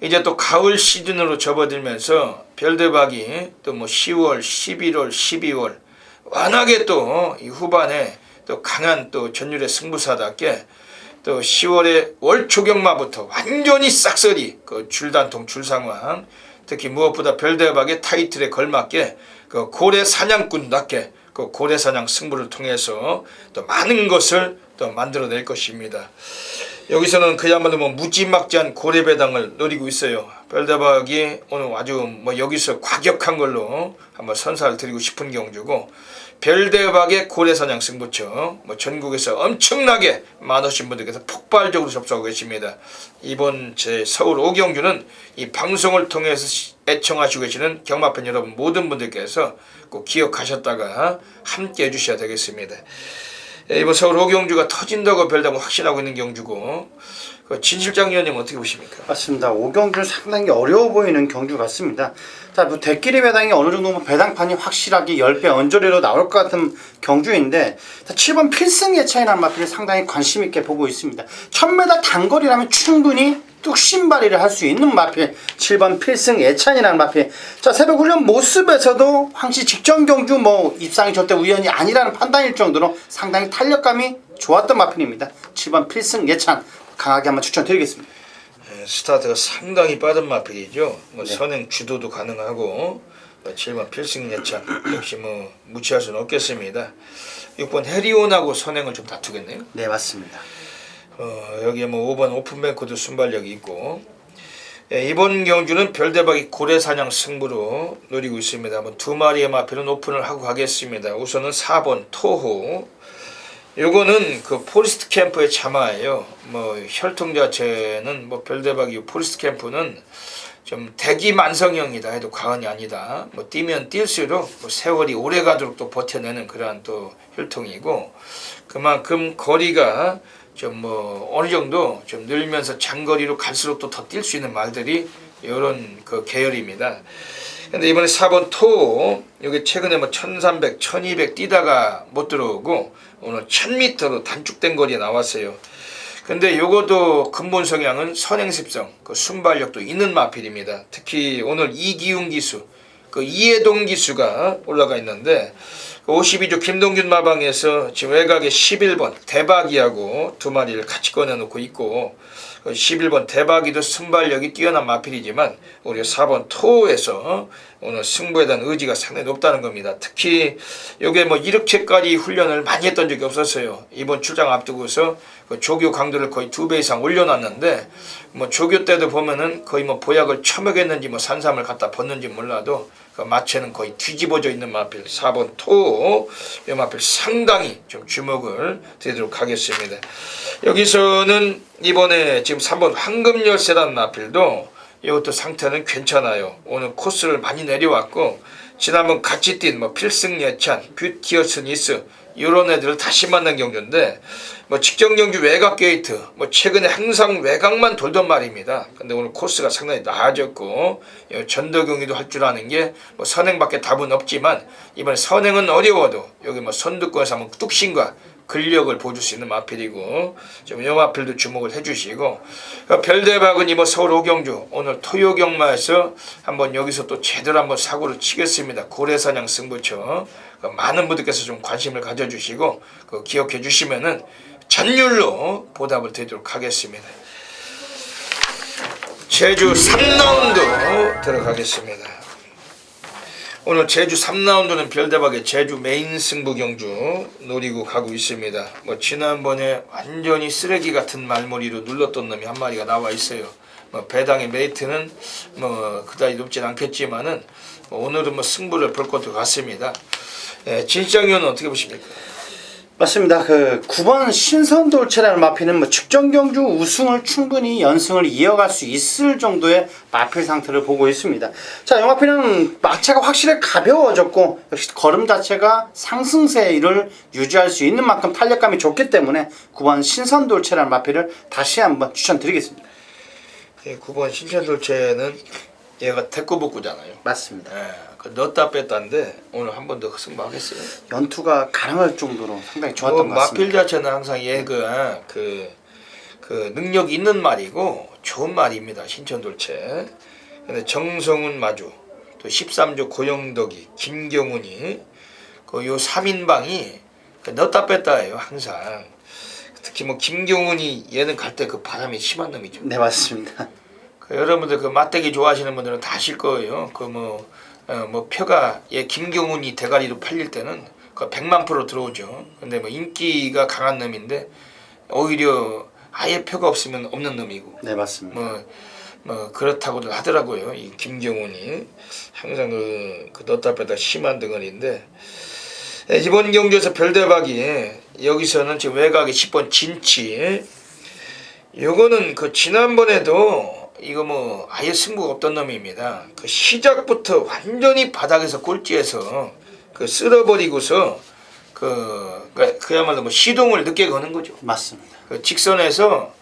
S1: 이제 또 가을 시즌으로 접어들면서 별대박이 또 뭐 10월, 11월, 12월 워낙에 또 이 후반에 또 강한 또 전율의 승부사답게 또 10월에 월초경마부터 완전히 싹쓸이 그 줄단통 줄상황 특히 무엇보다 별대박의 타이틀에 걸맞게 그 고래사냥꾼답게 그 고래사냥 승부를 통해서 또 많은 것을 또 만들어낼 것입니다. 여기서는 그야말로 뭐 무지막지한 고래배당을 노리고 있어요. 별대박이 오늘 아주 뭐 여기서 과격한 걸로 한번 선사를 드리고 싶은 경주고 별대박의 고래사냥 승부처 뭐 전국에서 엄청나게 많으신 분들께서 폭발적으로 접수하고 계십니다. 이번 제 서울 5경주는 이 방송을 통해서 애청하시고 계시는 경마팬 여러분 모든 분들께서 꼭 기억하셨다가 함께 해주셔야 되겠습니다. 이번 서울 5경주가 터진다고 별다고 확신하고 있는 경주고 진 실장 위원님 어떻게 보십니까?
S2: 맞습니다. 5경주 상당히 어려워 보이는 경주 같습니다. 자, 뭐 대끼리 배당이 어느 정도 배당판이 확실하게 10배 언저리로 나올 것 같은 경주인데 7번 필승 예차이라는 마필을 상당히 관심 있게 보고 있습니다. 1000m 단거리라면 충분히 뚝심발이를 할 수 있는 마필 7번 필승 예찬이라는 마필. 자, 새벽 훈련 모습에서도 황시 직전 경주 뭐 입상이 절대 우연이 아니라는 판단일 정도로 상당히 탄력감이 좋았던 마필입니다. 7번 필승 예찬 강하게 한번 추천드리겠습니다.
S1: 스타트가 상당히 빠른 마필이죠. 뭐
S2: 네.
S1: 선행 주도도 가능하고 7번 필승 예찬 역시 뭐 무시할 수는 없겠습니다. 6번 해리온하고 선행을 좀 다투겠네요.
S2: 네, 맞습니다.
S1: 여기에 뭐 5번 오픈뱅크도 순발력이 있고 이번 경주는 별대박이 고래사냥 승부로 노리고 있습니다. 한번 두 마리의 마필은 오픈을 하고 가겠습니다. 우선은 4번 토호 요거는 그 포리스트 캠프의 자마예요. 뭐 혈통 자체는 뭐 별대박이 포리스트 캠프는 좀 대기만성형이다 해도 과언이 아니다. 뭐 뛰면 뛸수록 뭐 세월이 오래 가도록 또 버텨내는 그러한 또 혈통이고 그만큼 거리가 좀 뭐 어느 정도 좀 늘면서 장거리로 갈수록 또 더 뛸 수 있는 말들이 이런 그 계열입니다. 근데 이번에 4번 토 여기 최근에 뭐 1300, 1200 뛰다가 못 들어오고 오늘 1000m로 단축된 거리에 나왔어요. 근데 요것도 근본 성향은 선행습성, 그 순발력도 있는 마필입니다. 특히 오늘 이기웅 기수, 그 이해동 기수가 올라가 있는데 52조 김동균 마방에서 지금 외곽에 11번 대박이하고 두 마리를 같이 꺼내놓고 있고 11번 대박이도 순발력이 뛰어난 마필이지만 우리가 4번 토에서 오늘 승부에 대한 의지가 상당히 높다는 겁니다. 특히 이게 뭐 이렇게까지 훈련을 많이 했던 적이 없었어요. 이번 출장 앞두고서 그 조교 강도를 거의 2배 이상 올려놨는데 뭐 조교 때도 보면은 거의 뭐 보약을 처먹였는지 뭐 산삼을 갖다 벗는지 몰라도 그 마체는 거의 뒤집어져 있는 마필 4번 토, 이 마필 상당히 좀 주목을 드리도록 하겠습니다. 여기서는 이번에 지금 3번 황금열쇠라는 마필도 이것도 상태는 괜찮아요. 오늘 코스를 많이 내려왔고 지난번 같이 뛴 뭐 필승예찬, 뷰티어스 니스 이런 애들을 다시 만난 경주인데 뭐 직전 경주 외곽 게이트 뭐 최근에 항상 외곽만 돌던 말입니다. 근데 오늘 코스가 상당히 나아졌고 전도 경기도 할 줄 아는 게 뭐 선행밖에 답은 없지만 이번에 선행은 어려워도 여기 뭐 선두권에서 한번 뚝심과 근력을 보여줄 수 있는 마필이고 좀 이 마필도 주목을 해주시고 별대박은 이번 서울 오경주 오늘 토요경마에서 한번 여기서 또 제대로 한번 사고를 치겠습니다. 고래사냥 승부처 많은 분들께서 좀 관심을 가져주시고 기억해 주시면은 전율로 보답을 드리도록 하겠습니다. 제주 3라운드 들어가겠습니다. 오늘 제주 3라운드는 별대박의 제주 메인 승부 경주 노리고 가고 있습니다. 뭐 지난번에 완전히 쓰레기 같은 말머리로 눌렀던 놈이 한 마리가 나와 있어요. 뭐 배당의 메이트는 뭐 그다지 높진 않겠지만은 뭐 오늘은 뭐 승부를 볼 것도 같습니다. 진시장위원은 어떻게 보십니까?
S2: 맞습니다. 그 9번 신선돌체라는 마필은 뭐 측정 경주 우승을 충분히 연승을 이어갈 수 있을 정도의 마필 상태를 보고 있습니다. 자, 이 마필은 마체가 확실히 가벼워졌고 역시 걸음 자체가 상승세를 유지할 수 있는 만큼 탄력감이 좋기 때문에 9번 신선돌체라는 마필을 다시 한번 추천드리겠습니다.
S1: 9번 신선돌체는 얘가 대꾸복구잖아요.
S2: 맞습니다.
S1: 그 넣었다 뺐다인데 오늘 한 번 더 승부하겠어요.
S2: 연투가 가능할 정도로 상당히 좋았던 것 같습니다.
S1: 마필 자체는 항상 얘가 그 능력이 있는 말이고 좋은 말입니다. 신천돌체. 근데 정성훈 마주 또 13조 고영덕이 김경훈이 그 요 3인방이 넣었다 뺐다예요. 항상. 특히 뭐 김경훈이 얘는 갈 때 그 바람이 심한 놈이죠.
S2: 네, 맞습니다.
S1: 여러분들 그 맞대기 좋아하시는 분들은 다 아실 거예요. 뭐 표가 김경훈이 대가리로 팔릴 때는 그 100만 프로 들어오죠. 근데 뭐 인기가 강한 놈인데 오히려 아예 표가 없으면 없는 놈이고.
S2: 네, 맞습니다.
S1: 뭐 그렇다고도 하더라고요. 이 김경훈이 항상 그 넣다 뺐다 심한 덩어리인데 이번 경주에서 별대박이 여기서는 지금 외곽에 10번 진치. 요거는 그 지난번에도 이거 뭐 아예 승부가 없던 놈입니다. 그 시작부터 완전히 바닥에서 꼴찌해서 그 쓸어버리고서 그야말로 뭐 시동을 늦게 거는 거죠.
S2: 맞습니다.
S1: 그 직선에서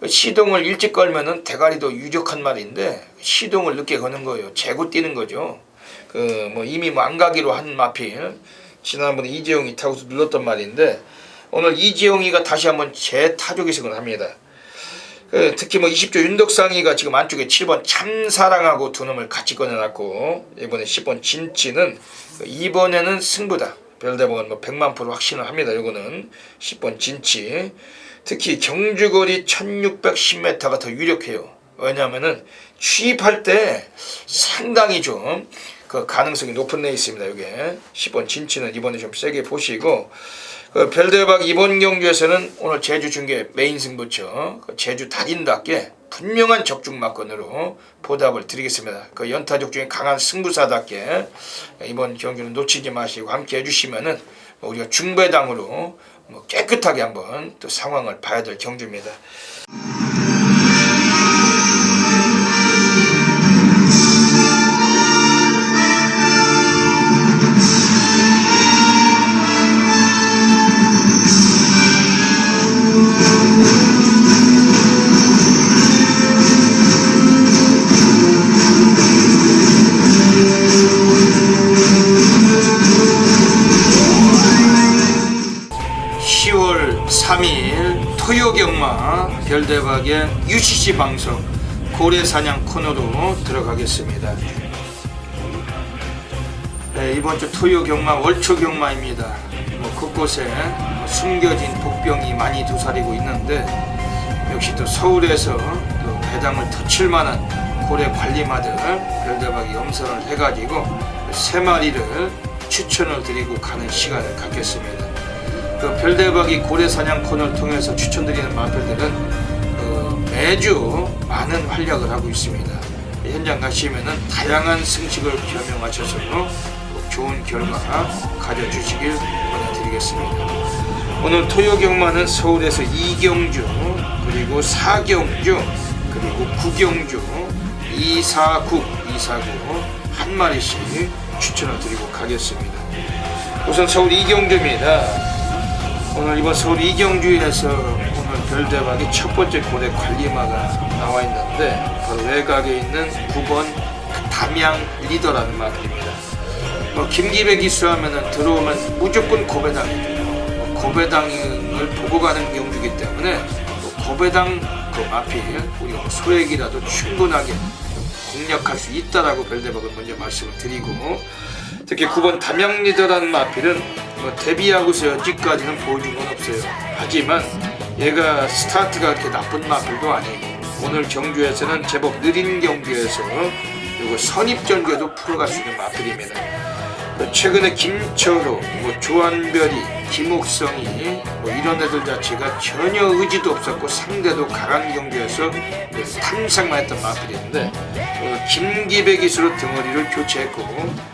S1: 그 시동을 일찍 걸면은 대가리도 유력한 말인데 시동을 늦게 거는 거예요. 재고 뛰는 거죠. 그 뭐 이미 뭐 안 가기로 한 마필 지난번에 이재용이 타고서 눌렀던 말인데 오늘 이재용이가 다시 한번 재타족이식을 합니다. 특히 뭐 20조 윤덕상이가 지금 안쪽에 7번 참사랑하고 두 놈을 같이 꺼내놨고 이번에 10번 진치는 이번에는 승부다. 별대박은 뭐 100만 프로 확신을 합니다. 요거는 10번 진치. 특히 경주거리 1610m가 더 유력해요. 왜냐하면은 취입할 때 상당히 좀 그 가능성이 높은 레이스입니다. 이게 10번 진치는 이번에 좀 세게 보시고 그 별대박 이번 경주에서는 오늘 제주 중계 메인 승부처 그 제주 달인답게 분명한 적중 막건으로 보답을 드리겠습니다. 그 연타족 중에 강한 승부사답게 이번 경주는 놓치지 마시고 함께 해주시면은 우리가 중배당으로 뭐 깨끗하게 한번 또 상황을 봐야 될 경주입니다. 별대박의 UCC 방송 고래사냥 코너로 들어가겠습니다. 네, 이번 주 토요 경마, 월초 경마입니다. 곳곳에 숨겨진 복병이 많이 도사리고 있는데 역시 또 서울에서 또 배당을 터칠 만한 고래 관리마들 별대박이 염선을 해가지고 3마리를 추천을 드리고 가는 시간을 갖겠습니다. 그 별대박이 고래사냥 코너를 통해서 추천드리는 마필들은 매주 많은 활약을 하고 있습니다. 현장 가시면은 다양한 승식을 겸용하셔서 좋은 결과 가져주시길 권해드리겠습니다. 오늘 토요경마는 서울에서 2경주, 그리고 4경주, 그리고 9경주, 249 한 마리씩 추천을 드리고 가겠습니다. 우선 서울 2경주입니다. 오늘 이번 서울 2경주에서 오늘 별대박이 첫 번째 고래 관리마가 나와 있는데 바로 외곽에 있는 9번 담양 리더라는 마필입니다. 김기배 기수하면은 들어오면 무조건 고배당이에요. 고배당을 보고 가는 경주이기 때문에 고배당 그 마필 우리가 소액이라도 충분하게 공략할 수 있다라고 별대박은 먼저 말씀을 드리고, 특히 9번 담양 리더라는 마필은 데뷔하고서 여지까지는 보여준 건 없어요. 하지만 얘가 스타트가 그렇게 나쁜 마필도 아니고 오늘 경주에서는 제법 느린 경주에서 이거 선입전개도 풀어갈 수 있는 마필입니다. 최근에 김철호, 조한별이, 김옥성이 이런 애들 자체가 전혀 의지도 없었고 상대도 강한 경주에서 탐색만 했던 마필인데 김기배 기수로 등어리를 교체했고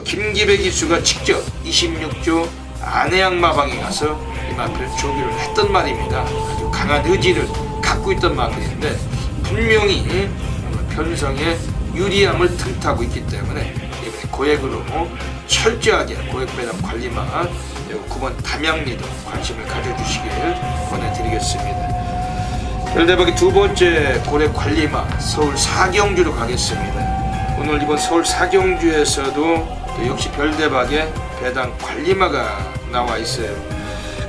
S1: 김기배 기수가 직접 26조 안해양마방에 가서 이 마필을 조기를 했던 말입니다. 아주 강한 의지를 갖고 있던 마필인데 분명히 편성에 유리함을 틈타고 있기 때문에 이번에 고액으로 철저하게 고액배당 관리마 9번 담양리도 관심을 가져주시길 권해드리겠습니다. 별대박이 두 번째 고래 관리마 서울 4경주로 가겠습니다. 오늘 이번 서울 4경주에서도 역시 별대박의 배당 관리마가 나와 있어요.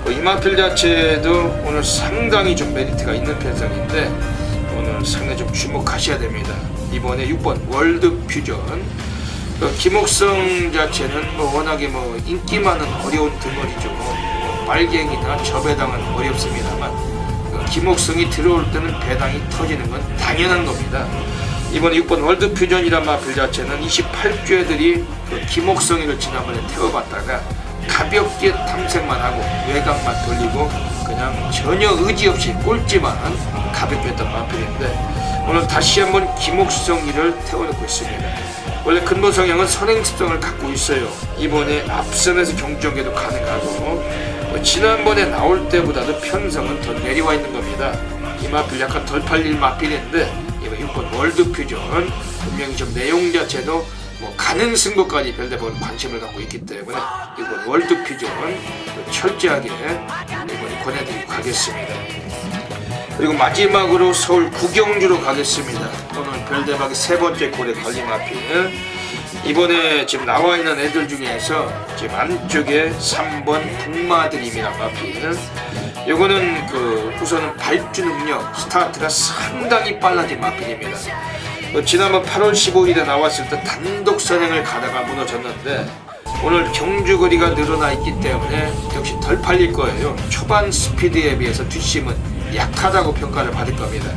S1: 이 마필 자체도 오늘 상당히 좀 메리트가 있는 편성인데 오늘 상당히 좀 주목하셔야 됩니다. 이번에 6번 월드퓨전 김옥성 자체는 워낙에 인기 많은 어려운 등어리죠. 빨갱이나 저배당은 어렵습니다만 김옥성이 들어올 때는 배당이 터지는 건 당연한 겁니다. 이번에 6번 월드퓨전이란 마필 자체는 28주애들이 김옥성이를 지난번에 태워봤다가 가볍게 탐색만 하고 외곽만 돌리고 그냥 전혀 의지 없이 꼴찌만 가볍게 했던 마필인데 오늘 다시 한번 김옥성이를 태워놓고 있습니다. 원래 근본 성향은 선행습성을 갖고 있어요. 이번에 앞선에서 경주전개도 가능하고 지난번에 나올 때보다도 편성은 더 내려와 있는 겁니다. 이 마필 약간 덜 팔릴 마필인데 이번 6번 월드퓨전 분명히 좀 내용 자체도 가능 승부까지 별대박은 관심을 갖고 있기 때문에 이번 월드퓨전 철저하게 이번에 권해드리고 가겠습니다. 그리고 마지막으로 서울 9경주로 가겠습니다. 오늘 별대박의 세 번째 고래 관리 마필 이번에 지금 나와 있는 애들 중에서 지금 안쪽에 3번 북마드림이란 마필 요거는 우선은 발주 능력 스타트가 상당히 빨라진 마필입니다. 지난번 8월 15일에 나왔을 때 단독 선행을 가다가 무너졌는데 오늘 경주 거리가 늘어나 있기 때문에 역시 덜 팔릴 거예요. 초반 스피드에 비해서 뒷심은 약하다고 평가를 받을 겁니다.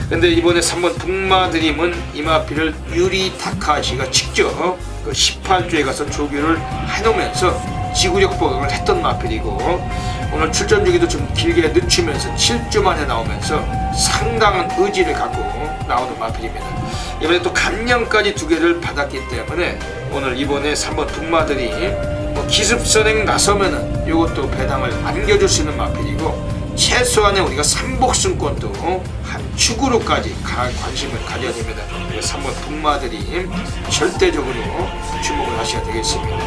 S1: 근데 이번에 3번 북마드림은 이 마필을 유리 타카시가 직접 18주에 가서 조교를 해놓으면서 지구력 보강을 했던 마필이고 오늘 출전 주기도 좀 길게 늦추면서 7주 만에 나오면서 상당한 의지를 갖고 나오는 마필입니다. 이번에 또 감량까지 2개를 받았기 때문에 오늘 이번에 3번 북마드림 기습선행 나서면은 이것도 배당을 안겨줄 수 있는 마필이고 최소한의 우리가 삼복승권도 한 축으로까지 관심을 가져야 됩니다. 3번 북마드림 절대적으로 주목을 하셔야 되겠습니다.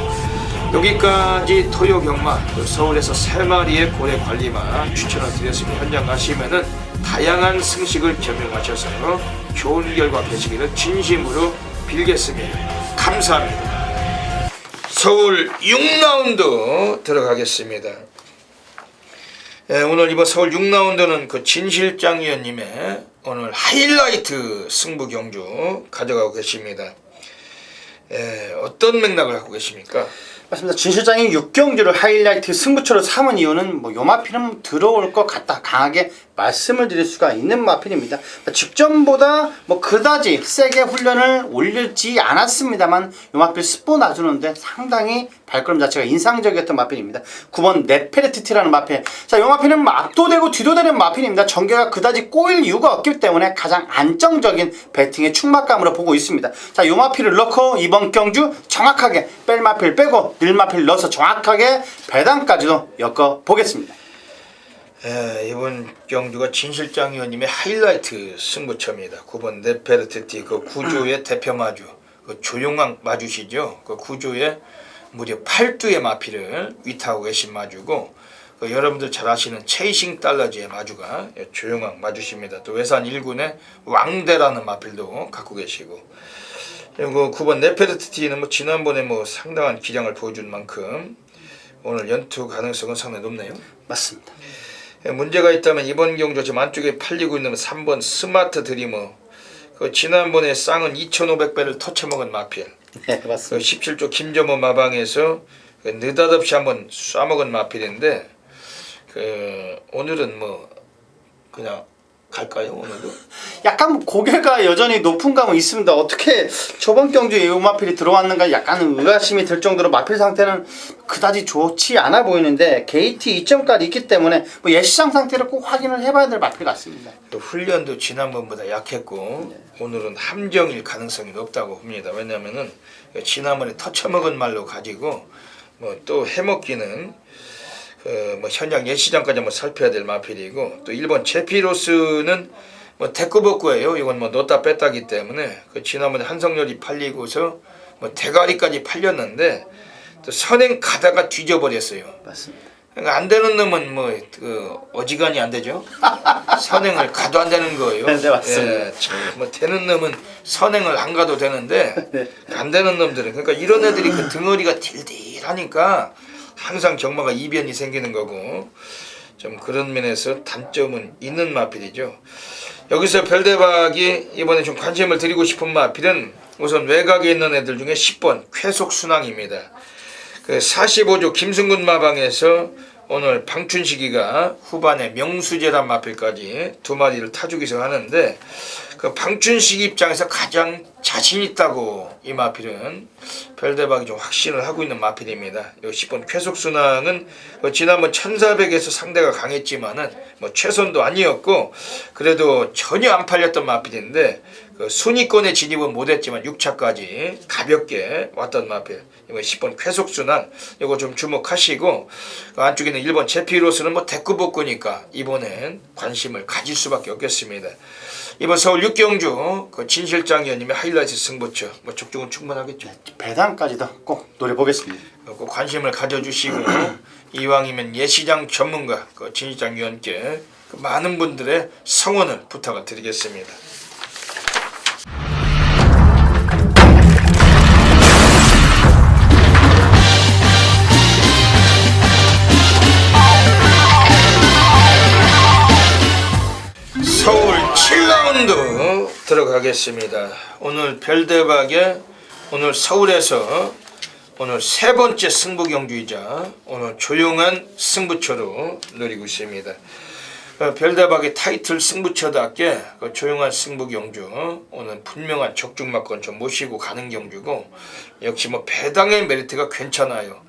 S1: 여기까지 토요 경마 서울에서 3마리의 고래 관리마 추천을 드렸습니다. 현장 가시면은 다양한 승식을 겸용하셔서 좋은 결과 되시기를 진심으로 빌겠습니다. 감사합니다. 서울 6라운드 들어가겠습니다. 오늘 이번 서울 6라운드는 그 진실장 위원님의 오늘 하이라이트 승부 경주 가져가고 계십니다. 어떤 맥락을 갖고 계십니까?
S2: 맞습니다. 진 실장이 6경주를 하이라이트 승부처로 삼은 이유는 뭐 요 마필은 들어올 것 같다 강하게 말씀을 드릴 수가 있는 마필입니다. 직전보다 뭐 그다지 세게 훈련을 올리지 않았습니다만 요 마필 스포 놔주는데 상당히 발걸음 자체가 인상적이었던 마필입니다. 9번 네페르티티라는 마필. 자, 요 마필은 앞도되고 뒤도되는 마필입니다. 전개가 그다지 꼬일 이유가 없기 때문에 가장 안정적인 배팅의 충막감으로 보고 있습니다. 자, 요 마필을 넣고 이번 경주 정확하게 뺄 마필 빼고 늘 마필 넣어서 정확하게 배당까지도 엮어 보겠습니다.
S1: 이번 경주가 진실장 위원님의 하이라이트 승부처입니다. 9번 네페르티티 그 구조의 대표 마주, 그 조용한 마주시죠. 그 구조의 무려 8두의 마필을 위탁하고 계신 마주고, 그 여러분들 잘 아시는 체이싱 달러지의 마주가 조용한 마주시입니다. 또 외산 1군의 왕대라는 마필도 갖고 계시고, 그리고 9번 네페르티티는 뭐 지난번에 뭐 상당한 기량을 보여준 만큼 오늘 연투 가능성은 상당히 높네요.
S2: 맞습니다.
S1: 문제가 있다면 이번 경주 지금 안쪽에 팔리고 있는 3번 스마트 드리머, 그 지난번에 쌍은 2,500배를 터쳐먹은 마필,
S2: 네,
S1: 그
S2: 맞습니다.
S1: 17조 김점호 마방에서 그 느닷없이 한번 쏴먹은 마필인데, 그 오늘은 뭐 그냥 갈까요? 오늘도?
S2: 약간 고개가 여전히 높은 감은 있습니다. 어떻게 저번 경주에 이 마필이 들어왔는가 약간 의아심이 들 정도로 마필 상태는 그다지 좋지 않아 보이는데 게이트 2점까지 있기 때문에 뭐 예시장 상태를 꼭 확인을 해봐야 될 마필 같습니다.
S1: 또 훈련도 지난번보다 약했고 오늘은 함정일 가능성이 높다고 봅니다. 왜냐하면은 지난번에 터쳐먹은 말로 가지고 뭐 또 해먹기는 뭐 현장 예시장까지 한번 살펴야 될 마필이고, 또 1번 제피로스는 뭐 대꾸복구예요. 이건 뭐 넣었다 뺐다기 때문에 그 지난번에 한성열이 팔리고서 뭐 대가리까지 팔렸는데 또 선행 가다가 뒤져버렸어요.
S2: 맞습니다.
S1: 그러니까 안 되는 놈은 뭐 그 어지간히 안 되죠. 선행을 가도 안 되는 거예요.
S2: 네, 맞습니다.
S1: 뭐 되는 놈은 선행을 안 가도 되는데 안 되는 놈들은, 그러니까 이런 애들이 그 등어리가 딜딜하니까 항상 경마가 이변이 생기는 거고, 좀 그런 면에서 단점은 있는 마필이죠. 여기서 별대박이 이번에 좀 관심을 드리고 싶은 마필은 우선 외곽에 있는 애들 중에 10번 쾌속순항입니다. 그 45조 김승근 마방에서 오늘 방춘식이가 후반에 명수제란 마필까지 두 마리를 타주기서 하는데, 그 방춘식 입장에서 가장 자신 있다고 이 마필은 별대박이 좀 확신을 하고 있는 마필입니다. 이 10번 쾌속순항은 지난번 1400에서 상대가 강했지만은 뭐 최선도 아니었고 그래도 전혀 안 팔렸던 마필인데, 그 순위권에 진입은 못했지만 6차까지 가볍게 왔던 마필. 이번 10번 쾌속순항 이거 좀 주목하시고, 그 안쪽에는 1번 제피로스는 뭐 대꾸복구니까 이번엔 관심을 가질 수밖에 없겠습니다. 이번 서울 6경주 그 진실장 위원님의 하이라이트 승부처 뭐 적중은 충분하겠죠.
S2: 배당까지도 꼭 노려보겠습니다.
S1: 꼭 관심을 가져주시고 이왕이면 예시장 전문가 그 진실장 위원께 그 많은 분들의 성원을 부탁을 드리겠습니다. 서울 7라운드 들어가겠습니다. 오늘 별대박에 오늘 서울에서 오늘 세 번째 승부 경주이자 오늘 조용한 승부처로 누리고 있습니다. 별대박의 타이틀 승부처답게 그 조용한 승부 경주, 오늘 분명한 적중마권 좀 모시고 가는 경주고, 역시 뭐 배당의 메리트가 괜찮아요.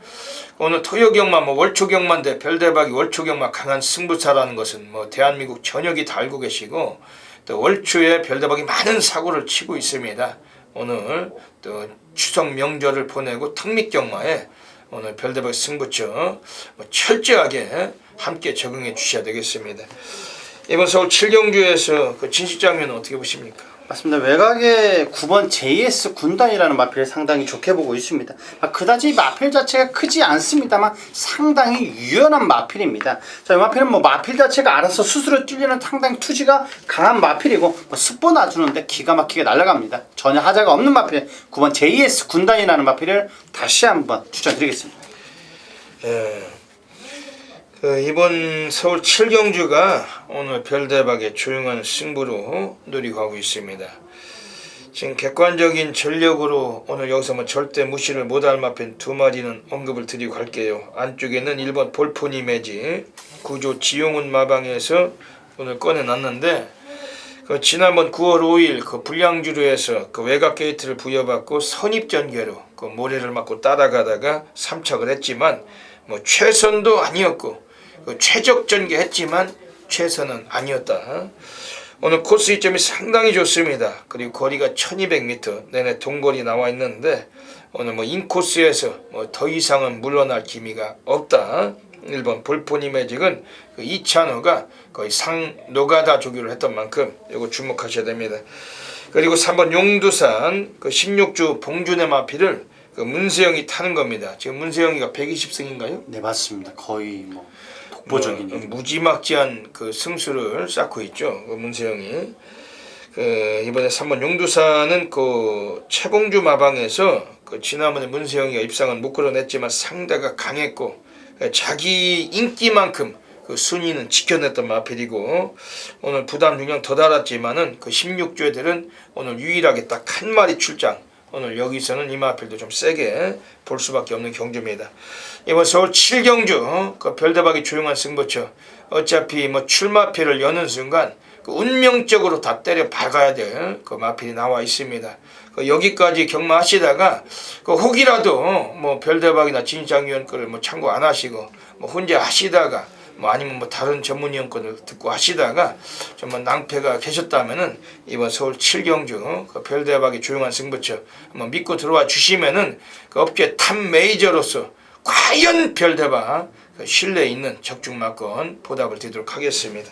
S1: 오늘 토요경마 뭐 월초경마인데 별대박이 월초경마 강한 승부차라는 것은 뭐 대한민국 전역이 다 알고 계시고, 또 월초에 별대박이 많은 사고를 치고 있습니다. 오늘 또 추석 명절을 보내고 턱밑경마에 오늘 별대박 승부처 뭐 철저하게 함께 적응해 주셔야 되겠습니다. 이번 서울 7경주에서 그 진실장면은 어떻게 보십니까?
S2: 맞습니다. 외곽에 9번 JS 군단이라는 마필을 상당히 좋게 보고 있습니다. 그다지 마필 자체가 크지 않습니다만 상당히 유연한 마필입니다. 자, 이 마필은 뭐 마필 자체가 알아서 스스로 뚫리는 상당히 투지가 강한 마필이고 뭐 스포 놔주는데 기가 막히게 날아갑니다. 전혀 하자가 없는 마필 9번 JS 군단이라는 마필을 다시 한번 추천드리겠습니다.
S1: 이번 서울 7경주가 오늘 별대박의 조용한 승부로 누리고 가고 있습니다. 지금 객관적인 전력으로 오늘 여기서 뭐 절대 무시를 못할 마편 두 마리는 언급을 드리고 갈게요. 안쪽에는 1번 볼포니 매지, 9조 지용훈 마방에서 오늘 꺼내놨는데 지난번 9월 5일 불량주로에서 외곽 게이트를 부여받고 선입전개로 모래를 맞고 따라가다가 3착을 했지만 뭐 최선도 아니었고 최적 전개했지만 최선은 아니었다. 오늘 코스 이점이 상당히 좋습니다. 그리고 거리가 1200m 내내 동거리 나와 있는데 오늘 뭐 인코스에서 뭐 더 이상은 물러날 기미가 없다. 1번 볼포니 매직은 이찬호가 거의 상 노가다 조교를 했던 만큼 이거 주목하셔야 됩니다. 그리고 3번 용두산 16주 봉준의 마피를 문세영이 타는 겁니다. 지금 문세영이가 120승인가요?
S2: 네, 맞습니다. 거의 뭐 독보적인
S1: 무지막지한 승수를 쌓고 있죠. 문세영이. 이번에 3번 용두산은 최봉주 마방에서 지난번에 문세영이가 입상은 못 끌어냈지만 상대가 강했고 자기 인기만큼 순위는 지켜냈던 마필이고 오늘 부담 중량 더 달았지만은 16주애들은 오늘 유일하게 딱 한 마리 출장. 오늘 여기서는 이 마필도 좀 세게 볼 수밖에 없는 경주입니다. 이번 서울 7경주 별대박이 조용한 승부처. 어차피 뭐 출마필을 여는 순간 운명적으로 다 때려 박아야 될 마필이 나와 있습니다. 여기까지 경마하시다가 혹이라도 뭐 별대박이나 진장위원 거를 뭐 참고 안 하시고 뭐 혼자 하시다가 뭐 아니면 뭐 다른 전문위원 거를 듣고 하시다가 정말 낭패가 계셨다면은 이번 서울 7경주 별대박이 조용한 승부처 한번 믿고 들어와 주시면은 업계 탑 메이저로서 과연 별대박 신뢰 있는 적중마건 보답을 드리도록 하겠습니다.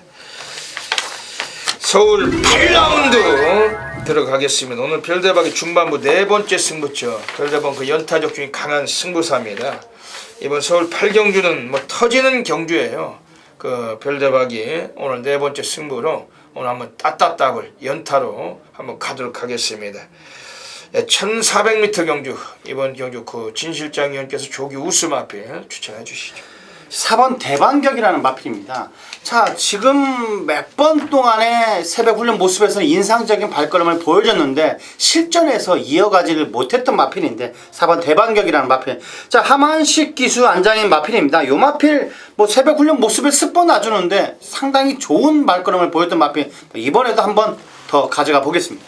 S1: 서울 8라운드 들어가겠습니다. 오늘 별대박의 중반부 네 번째 승부처. 별대박 연타적 중에 강한 승부사입니다. 이번 서울 8경주는 뭐 터지는 경주예요. 별대박이 오늘 네 번째 승부로 오늘 한번 따따따블 연타로 한번 가도록 하겠습니다. 1400m 경주. 이번 경주 진 실장 위원께서 조기 우수 마필 추천해 주시죠.
S2: 4번 대반격이라는 마필입니다. 자, 지금 몇 번 동안의 새벽 훈련 모습에서는 인상적인 발걸음을 보여줬는데 실전에서 이어가지를 못했던 마필인데 4번 대반격이라는 마필. 자, 하만식 기수 안장인 마필입니다. 요 마필 뭐 새벽 훈련 모습을 스포 놔주는데 상당히 좋은 발걸음을 보였던 마필. 이번에도 한번 더 가져가 보겠습니다.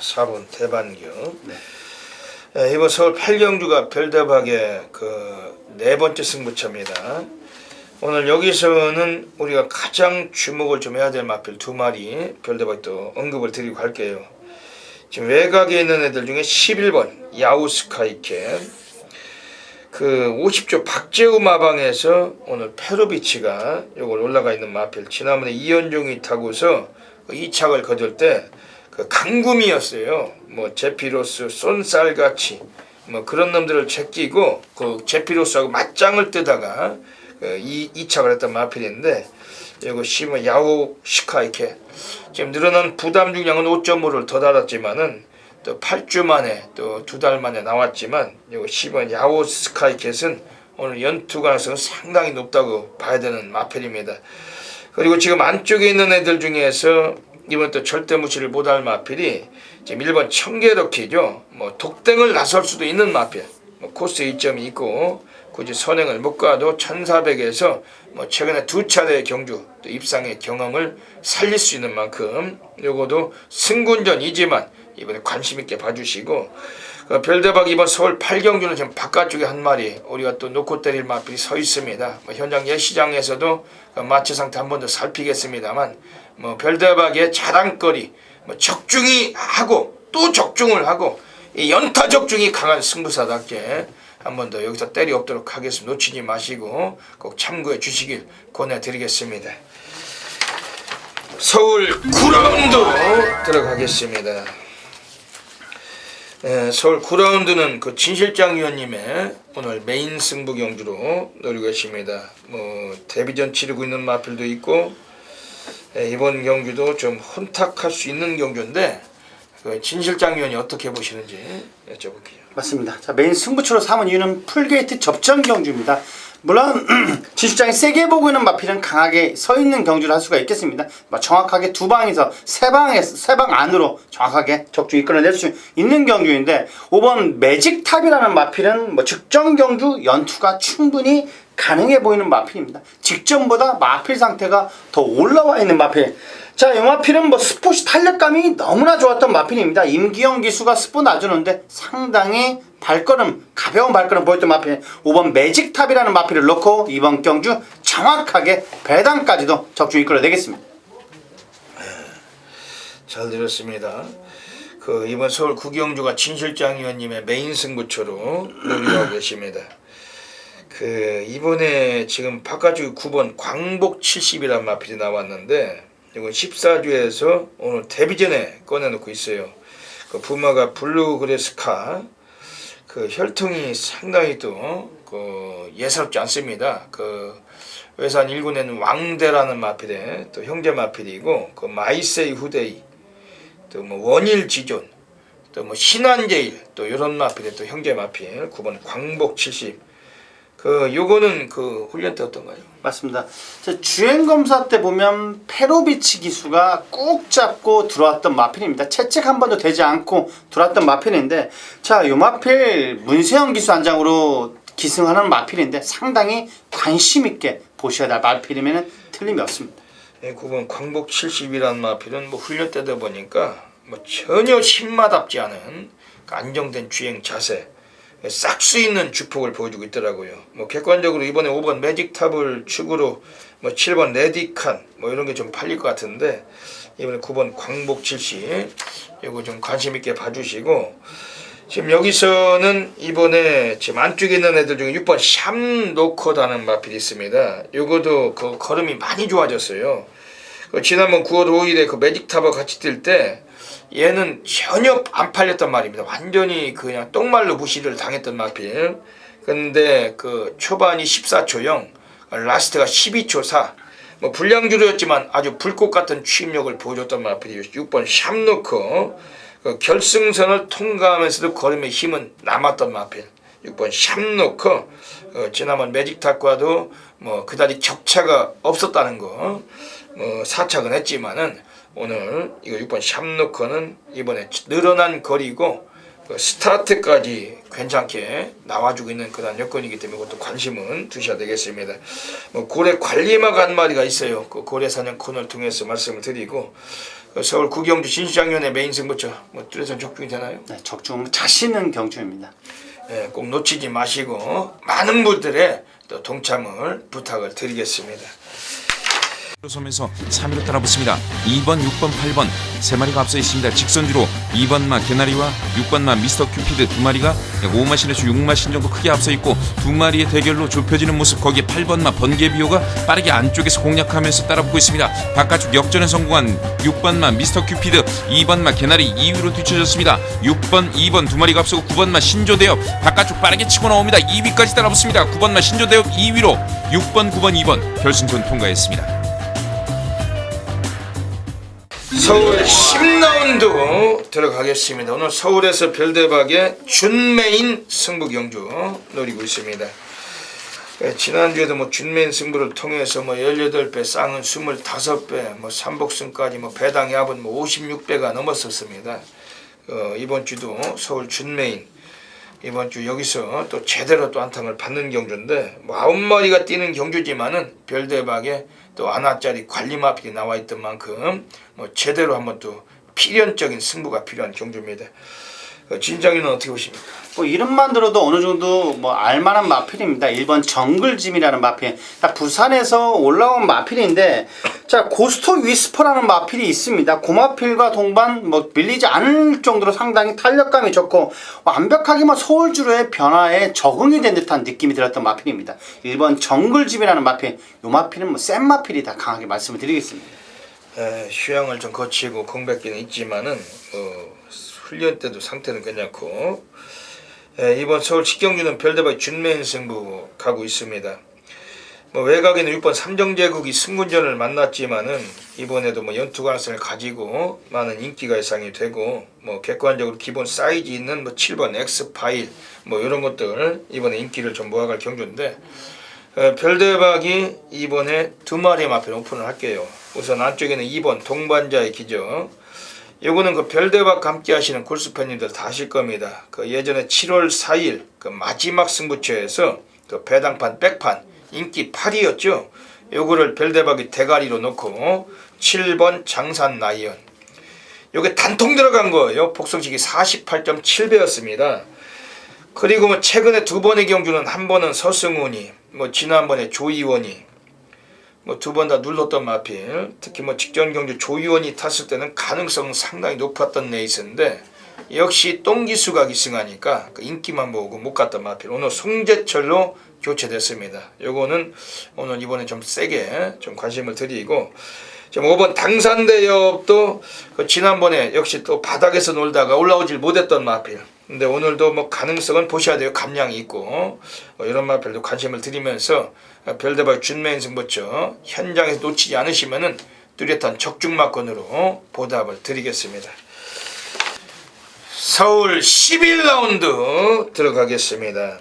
S1: 4번 대반격. 네. 이번 서울 8경주가 별대박의 네 번째 승부처입니다. 오늘 여기서는 우리가 가장 주목을 좀 해야 될 마필 두 마리 별대박 또 언급을 드리고 갈게요. 지금 외곽에 있는 애들 중에 11번 야우스카이케 50조 박재우 마방에서 오늘 페루비치가 요걸 올라가 있는 마필. 지난번에 이현종이 타고서 2착을 거둘 때 강구미였어요. 뭐 제피로스, 쏜쌀같이 뭐 그런 놈들을 제끼고 제피로스하고 맞짱을 뜨다가 2착을 했던 마필인데 이거 심은 야우시카이케 지금 늘어난 부담 중량은 5.5를 더 달았지만은 또 8주 만에 또 2달 만에 나왔지만 이거 심은 야우스카이켓은 오늘 연투 가능성은 상당히 높다고 봐야 되는 마필입니다. 그리고 지금 안쪽에 있는 애들 중에서 이번 또 절대 무시를 못할 마필이 지금 1번 청계덕희죠. 뭐 독땡을 나설 수도 있는 마필. 뭐 코스 이점이 있고 굳이 선행을 못 가도 1400에서 뭐 최근에 2차례 경주 또 입상의 경험을 살릴 수 있는 만큼 요거도 승군전이지만 이번에 관심 있게 봐주시고 별대박 이번 서울 8경주는 지금 바깥쪽에 한 마리 우리가 또 놓고 때릴 마필이 서 있습니다. 뭐 현장 예시장에서도 마체 상태 한 번 더 살피겠습니다만 뭐 별대박의 자랑거리 뭐 적중이 하고 또 적중을 하고 이 연타 적중이 강한 승부사답게 한 번 더 여기서 때리 없도록 하겠습니다. 놓치지 마시고 꼭 참고해 주시길 권해드리겠습니다. 서울 9라운드 들어가겠습니다. 서울 9라운드는 진 실장 위원님의 오늘 메인 승부 경주로 노리고 계십니다. 뭐 데뷔전 치르고 있는 마필도 있고 이번 경주도 좀 혼탁할 수 있는 경주인데 진 실장 위원이 어떻게 보시는지 여쭤볼게요.
S2: 맞습니다. 자, 메인 승부처로 삼은 이유는 풀게이트 접전 경주입니다. 물론 진출장이 세게 보고 있는 마필은 강하게 서 있는 경주를 할 수가 있겠습니다. 정확하게 두 방에서 세 방 안으로 정확하게 적중 이끌어낼 수 있는 경주인데 5번 매직탑이라는 마필은 직전 경주 연투가 충분히 가능해 보이는 마필입니다. 직전보다 마필 상태가 더 올라와 있는 마필. 자, 이 마필은 스포시 탄력감이 너무나 좋았던 마필입니다. 임기영 기수가 스포 놔주는데 상당히 가벼운 발걸음 보였던 마필. 5번 매직탑이라는 마필을 넣고 이번 경주 정확하게 배당까지도 적중 이끌어내겠습니다.
S1: 잘 들었습니다. 이번 서울 구경주가 진실장 위원님의 메인 승부처로 노리고 계십니다. 이번에 지금 바깥쪽 9번 광복 70이라는 마필이 나왔는데 이건 14주에서 오늘 데뷔전에 꺼내놓고 있어요. 부마가 블루그레스카 혈통이 상당히 또 예사롭지 않습니다. 외산 1군에는 왕대라는 마필의 또 형제 마필이고 마이세이 후데이 또 원일 지존 또 신한제일 또 이런 마필의 또 형제 마필 9번 광복 70 요거는 훈련 때 어떤가요?
S2: 맞습니다. 주행검사 때 보면 페로비치 기수가 꾹 잡고 들어왔던 마필입니다. 채찍 한 번도 되지 않고 들어왔던 마필인데 요 마필 문세영 기수 안장으로 기승하는 마필인데 상당히 관심 있게 보셔야 될 마필이면 틀림이 없습니다.
S1: 9번 광복 70이라는 마필은 훈련 때다 보니까 전혀 신마답지 않은 안정된 주행 자세 싹수 있는 주폭을 보여주고 있더라고요. 객관적으로 이번에 5번 매직탑을 축으로 7번 레디칸 이런 게 좀 팔릴 것 같은데 이번에 9번 광복 70 이거 좀 관심 있게 봐주시고 지금 여기서는 이번에 지금 안쪽에 있는 애들 중에 6번 샴노커다는 마필이 있습니다. 요거도 걸음이 많이 좋아졌어요. 지난번 9월 5일에 매직탑과 같이 뛸 때 얘는 전혀 안 팔렸단 말입니다. 완전히 그냥 똥말로 무시를 당했던 마필. 근데 초반이 14초 0, 라스트가 12초 4. 불량주로였지만 아주 불꽃 같은 추임력을 보여줬던 마필이에요. 6번 샴노커. 결승선을 통과하면서도 걸음의 힘은 남았던 마필. 6번 샴노커. 지난번 매직탑과도 그다지 격차가 없었다는 거. 사착은 했지만은 오늘 이거 6번 샴노커는 이번에 늘어난 거리고 스타트까지 괜찮게 나와주고 있는 그런 여건이기 때문에 그것도 관심은 두셔야 되겠습니다. 고래 관리막 한 마리가 있어요. 고래 사냥 코너를 통해서 말씀을 드리고 서울 구경주 진시장위원회 메인 승부처 뚜레선 적중이 되나요?
S2: 네, 적중 자신 있는 경주입니다.
S1: 네, 꼭 놓치지 마시고 많은 분들의 또 동참을 부탁을 드리겠습니다.
S3: 서면서 3위로 따라붙습니다. 2번, 6번, 8번 세 마리가 앞서 있습니다. 직선주로 2번마 개나리와 6번마 미스터 큐피드 두 마리가 5마신에서 6마신 정도 크게 앞서 있고 두 마리의 대결로 좁혀지는 모습. 거기에 8번마 번개비호가 빠르게 안쪽에서 공략하면서 따라붙고 있습니다. 바깥쪽 역전에 성공한 6번마 미스터 큐피드 2번마 개나리 2위로 뒤쳐졌습니다. 6번, 2번 두 마리가 앞서고 9번마 신조대엽 바깥쪽 빠르게 치고 나옵니다. 2위까지 따라붙습니다. 9번마 신조대엽 2위로 6번, 9번, 2번 결승선 통과했습니다.
S1: 서울 10라운드 들어가겠습니다. 오늘 서울에서 별대박의 준메인 승부 경주 노리고 있습니다. 지난주에도 준메인 승부를 통해서 18배, 쌍은 25배, 삼복승까지 배당 야분 56배가 넘었었습니다. 이번 주도 서울 준메인 이번 주 여기서 또 제대로 또 한탕을 받는 경주인데 9마리가 뛰는 경주지만은 별대박에 또 하나짜리 관리마필이 나와 있던 만큼 제대로 한번 또 필연적인 승부가 필요한 경주입니다. 진장이는 어떻게 보십니까?
S2: 이름만 들어도 어느 정도 알만한 마필입니다. 1번 정글짐이라는 마필. 부산에서 올라온 마필인데 고스톱 위스퍼라는 마필이 있습니다. 그 마필과 동반 밀리지 않을 정도로 상당히 탄력감이 좋고 완벽하게 서울주로의 변화에 적응이 된 듯한 느낌이 들었던 마필입니다. 1번 정글짐이라는 마필. 이 마필은 센 마필이다 강하게 말씀을 드리겠습니다.
S1: 휴양을 좀 거치고 공백기는 있지만은 훈련 때도 상태는 괜찮고 이번 서울 직경주는 별대박 준메인 승부 가고 있습니다. 외곽에는 6번 삼정제국이 승군전을 만났지만은 이번에도 연투 가능성을 가지고 많은 인기가 예상이 되고 객관적으로 기본 사이즈 있는 7번 엑스파일 이런 것들 이번에 인기를 좀 모아갈 경주인데 별대박이 이번에 두 마리 마필 오픈을 할게요. 우선 안쪽에는 2번 동반자의 기적. 요거는 그 별대박 함께 하시는 골수팬님들 다 아실 겁니다. 그 예전에 7월 4일 그 마지막 승부처에서 그 배당판 백판 인기 8위였죠. 요거를 별대박이 대가리로 놓고 7번 장산 라이언. 요게 단통 들어간 거예요. 복성식이 48.7배였습니다. 그리고 뭐 최근에 두 번의 경주는 한 번은 서승훈이, 뭐 지난번에 조이원이, 뭐 두 번 다 눌렀던 마필. 특히 뭐 직전 경주 조이원이 탔을 때는 가능성은 상당히 높았던 레이스인데 역시 똥기수가 기승하니까 그 인기만 보고 못 갔던 마필. 오늘 송재철로 교체됐습니다. 요거는 오늘 이번에 좀 세게 좀 관심을 드리고, 지금 5번 당산대엽도 그 지난번에 역시 또 바닥에서 놀다가 올라오질 못했던 마필. 근데 오늘도 뭐 가능성은 보셔야 돼요. 감량이 있고 이런 마필도 관심을 드리면서 별대박 준메인 승부처 현장에서 놓치지 않으시면은 뚜렷한 적중마건으로 보답을 드리겠습니다. 서울 11라운드 들어가겠습니다.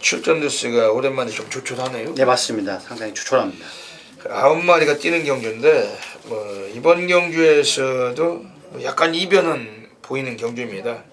S1: 출전 뉴스가 오랜만에 좀 조촐하네요.
S2: 네, 맞습니다. 상당히 조촐합니다.
S1: 9마리가 뛰는 경주인데 뭐 이번 경주에서도 약간 이변은 보이는 경주입니다.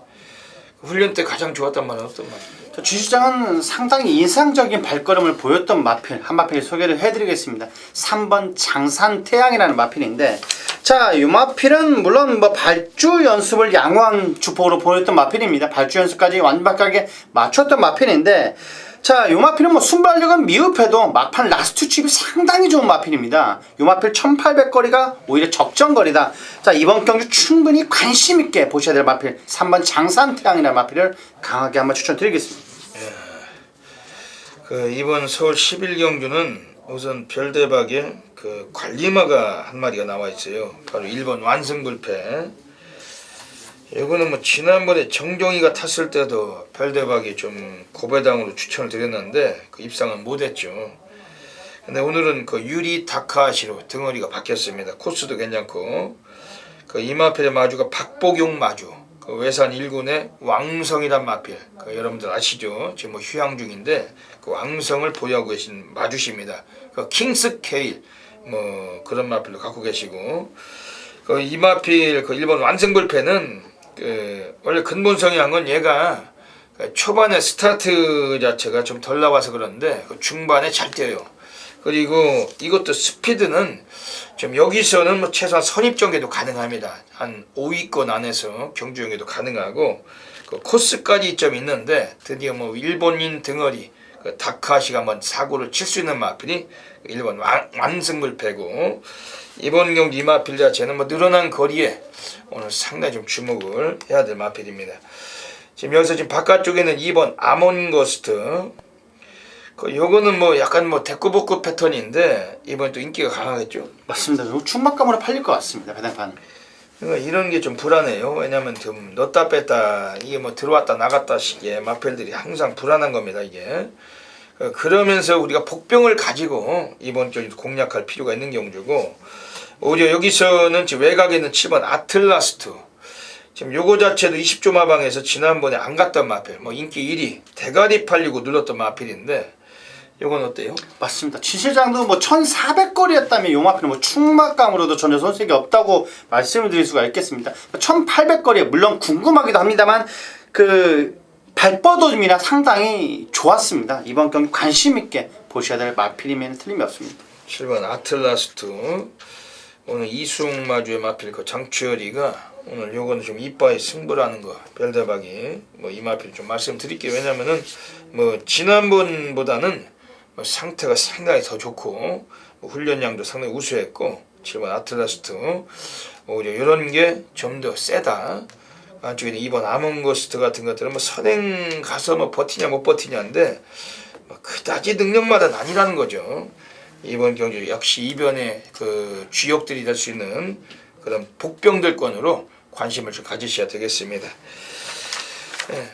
S1: 훈련 때 가장 좋았단 말은 어떤 말입니까?
S2: 주시장은 상당히 인상적인 발걸음을 보였던 마필 한 마필 소개를 해드리겠습니다. 3번 장산태양이라는 마필인데, 자, 이 마필은 물론 뭐 발주 연습을 양호한 주폭으로 보였던 마필입니다. 발주 연습까지 완벽하게 맞췄던 마필인데, 자, 이 마필은 뭐 순발력은 미흡해도 막판 라스트 칩이 상당히 좋은 마필입니다. 이 마필 1800거리가 오히려 적정거리다. 자, 이번 경주 충분히 관심있게 보셔야 될 마필 3번 장산태양이라는 마필을 강하게 한번 추천드리겠습니다.
S1: 그 이번 서울 11경주는 우선 별대박에 그 관리마가 한 마리가 나와 있어요. 바로 1번 완승불패. 이거는 뭐 지난번에 정종이가 탔을 때도 별대박이 좀 고배당으로 추천을 드렸는데 그 입상은 못했죠. 근데 오늘은 그 유리 다카시로 등어리가 바뀌었습니다. 코스도 괜찮고, 그 이 마필의 마주가 박복용 마주, 그 외산 1군의 왕성이란 마필, 그 여러분들 아시죠? 지금 뭐 휴양 중인데 그 왕성을 보유하고 계신 마주십니다. 그 킹스 케일 뭐 그런 마필도 갖고 계시고, 그 이 마필 그 1번 완승불패는 원래 근본성이 한 건 얘가 초반에 스타트 자체가 좀 덜 나와서 그런데 중반에 잘 뛰어요. 그리고 이것도 스피드는 좀 여기서는 뭐 최소한 선입전개도 가능합니다. 한 5위권 안에서 경주용에도 가능하고, 그 코스까지 좀 있는데 드디어 뭐 일본인 등어리 그 다카시가 한번 사고를 칠 수 있는 마필이 1번 완승불패고, 이번 경주 이 마필 자체는 뭐 늘어난 거리에 오늘 상당히 좀 주목을 해야 될 마필입니다. 지금 여기서 지금 바깥쪽에는 2번 아몬거스트. 요거는 뭐 약간 뭐 대꾸복구 패턴인데 이번 또 인기가 강하겠죠.
S2: 맞습니다. 충막감으로 팔릴 것 같습니다. 배당판.
S1: 그러니까 이런 게 좀 불안해요. 왜냐면 좀 넣었다 뺐다 이게 뭐 들어왔다 나갔다 식의 마필들이 항상 불안한 겁니다. 이게. 그러면서 우리가 복병을 가지고 이번 경주 공략할 필요가 있는 경주고, 오히려 여기서는 지금 외곽에는 7번 아틀라스트. 지금 요거 자체도 20조 마방에서 지난번에 안 갔던 마필, 뭐 인기 1위 대가리 팔리고 눌렀던 마필인데 요건 어때요?
S2: 맞습니다. 지실장도 뭐 1400거리였다면 요 마필은 뭐 충막감으로도 전혀 손색이 없다고 말씀을 드릴 수가 있겠습니다. 1800거리 물론 궁금하기도 합니다만 그 발뻗음이나 상당히 좋았습니다. 이번 경기 관심있게 보셔야 될 마필이면 틀림이 없습니다.
S1: 7번 아틀라스트. 오늘 이수웅 마주의 마필 그 장추열이가 오늘 요거는 좀 이빠이 승부라는 거 별대박이 뭐 이 마필 좀 말씀드릴게요. 왜냐면은 뭐 지난번보다는 뭐 상태가 상당히 더 좋고 뭐 훈련량도 상당히 우수했고, 7번 아틀라스트 오히려 이런 게 좀 더 세다. 안쪽에 2번 아몬거스트 같은 것들은 뭐 선행 가서 뭐 버티냐 못 버티냐인데 뭐 그다지 능력마다는 아니라는 거죠. 이번 경주 역시 이변의 그 주역들이 될 수 있는 그런 복병들권으로 관심을 좀 가지셔야 되겠습니다. 네.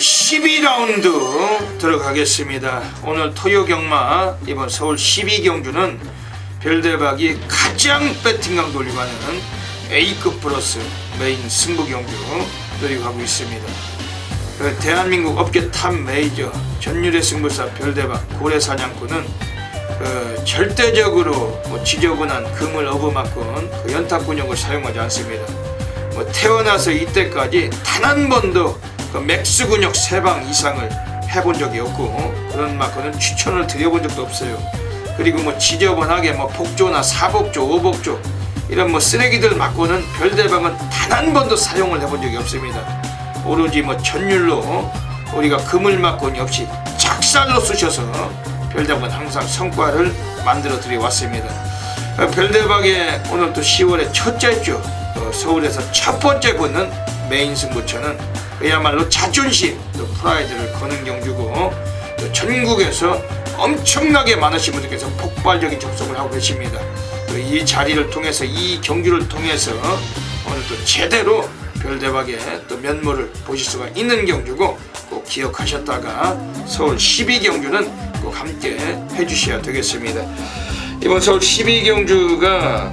S1: 12라운드 들어가겠습니다. 오늘 토요 경마 이번 서울 12경주는 별대박이 가장 배팅강 돌리고 하는 A급 플러스 메인 승부 경주 노리고 가고 있습니다. 대한민국 업계 탑 메이저 전율의 승부사 별대박 고래사냥꾼은 절대적으로 지저분한 금을 얻어맞군 연탁군용을 사용하지 않습니다. 태어나서 이때까지 단 한 번도 맥스 근육 3방 이상을 해본 적이 없고 그런 만큼은 추천을 드려본 적도 없어요. 그리고 지저분하게 복조나 사복조, 오복조 이런 쓰레기들 맞고는 별대박은 단 한 번도 사용을 해본 적이 없습니다. 오로지 전율로 우리가 금을 맞고는 없이 작살로 쑤셔서 별대박은 항상 성과를 만들어 드려왔습니다. 별대박의 오늘 또 10월의 첫째 주 서울에서 첫 번째 붙는 메인 승부처는 그야말로 자존심, 또 프라이드를 거는 경주고 또 전국에서 엄청나게 많으신 분들께서 폭발적인 접속을 하고 계십니다. 또 이 자리를 통해서 이 경주를 통해서 오늘 또 제대로 별대박의 또 면모를 보실 수가 있는 경주고 꼭 기억하셨다가 서울 12경주는 꼭 함께 해주셔야 되겠습니다. 이번 서울 12경주가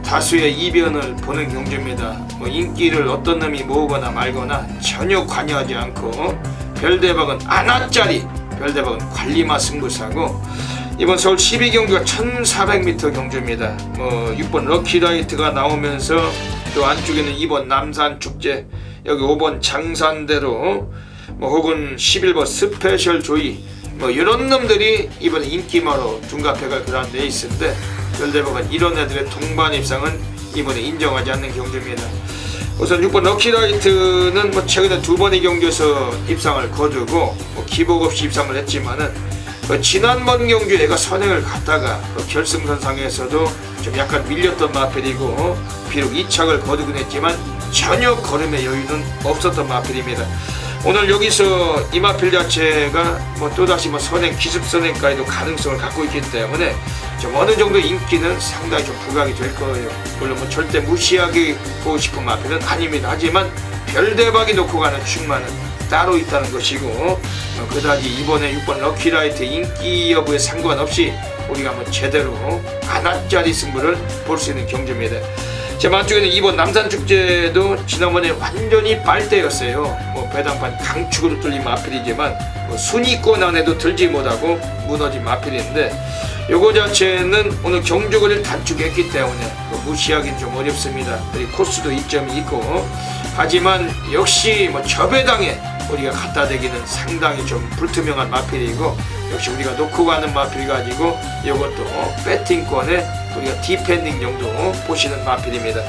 S1: 다수의 이변을 보는 경주입니다. 인기를 어떤 놈이 모으거나 말거나 전혀 관여하지 않고 별대박은 안아짜리, 별대박은 관리마 승부사고 이번 서울 12경주가 1400m 경주입니다. 6번 럭키라이트가 나오면서 또 안쪽에는 2번 남산축제, 여기 5번 장산대로 혹은 11번 스페셜 조이 이런 놈들이 이번에 인기마로 둔갑해갈 그런 레이스인데 별대박은 이런 애들의 동반 입상은 이번에 인정하지 않는 경주입니다. 우선 6번 럭키라이트는 최근에 2번의 경주에서 입상을 거두고 기복 없이 입상을 했지만은 지난번 경주에 애가 선행을 갔다가 결승선상에서도 좀 약간 밀렸던 마필이고 비록 2착을 거두긴 했지만 전혀 걸음의 여유는 없었던 마필입니다. 오늘 여기서 이 마필 자체가 또다시 선행, 기습 선행까지도 가능성을 갖고 있기 때문에 좀 어느 정도 인기는 상당히 좀 부각이 될 거예요. 물론 절대 무시하게 보고 싶은 마필은 아닙니다. 하지만 별대박이 놓고 가는 충만은 따로 있다는 것이고 그다지 이번에 6번 럭키라이트 인기 여부에 상관없이 우리가 제대로 안아짜리 승부를 볼 수 있는 경주입니다. 제 안쪽에는 2번 남산축제도 지난번에 완전히 빨대였어요. 배당판 강축으로 뚫린 마필이지만 순위권 안에도 들지 못하고 무너진 마필인데 요거 자체는 오늘 경주거리를 단축했기 때문에 무시하기는 좀 어렵습니다. 그리고 코스도 이점이 있고 하지만 역시 저 배당에 우리가 갖다 대기는 상당히 좀 불투명한 마필이고 역시 우리가 놓고 가는 마필 가지고 이것도 배팅권에 우리가 디펜딩 정도 보시는 마필입니다.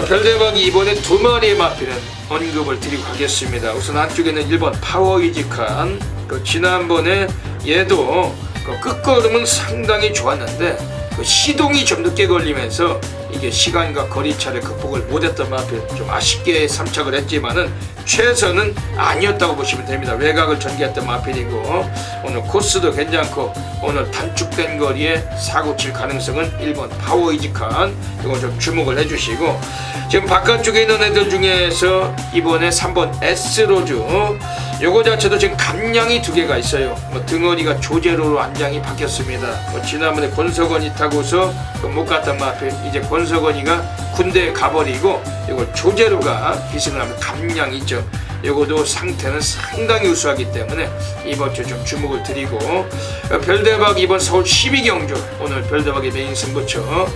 S1: 별대박이 이번에 2마리의 마필은 언급을 드리고 가겠습니다. 우선 안쪽에는 1번 파워이직한 지난번에 얘도 끝걸음은 상당히 좋았는데 시동이 좀 늦게 걸리면서 이게 시간과 거리차를 극복을 못했던 마필 좀 아쉽게 3착을 했지만은 최선은 아니었다고 보시면 됩니다. 외곽을 전개했던 마필이고 오늘 코스도 괜찮고 오늘 단축된 거리에 사고 칠 가능성은 1번 파워이직한 이거 좀 주목을 해주시고 지금 바깥쪽에 있는 애들 중에서 이번에 3번 S로즈 요거 자체도 지금 감량이 2개가 있어요. 등어리가 조제로로 안장이 바뀌었습니다. 지난번에 권석원이 타고서 못 갔던 마필 이제 권석원이가 군대에 가버리고 이걸 조제로가 기승을 하면 감량이 있죠. 요거도 상태는 상당히 우수하기 때문에 이번 주 좀 주목을 드리고 별대박 이번 서울 12경주 오늘 별대박의 메인 승부처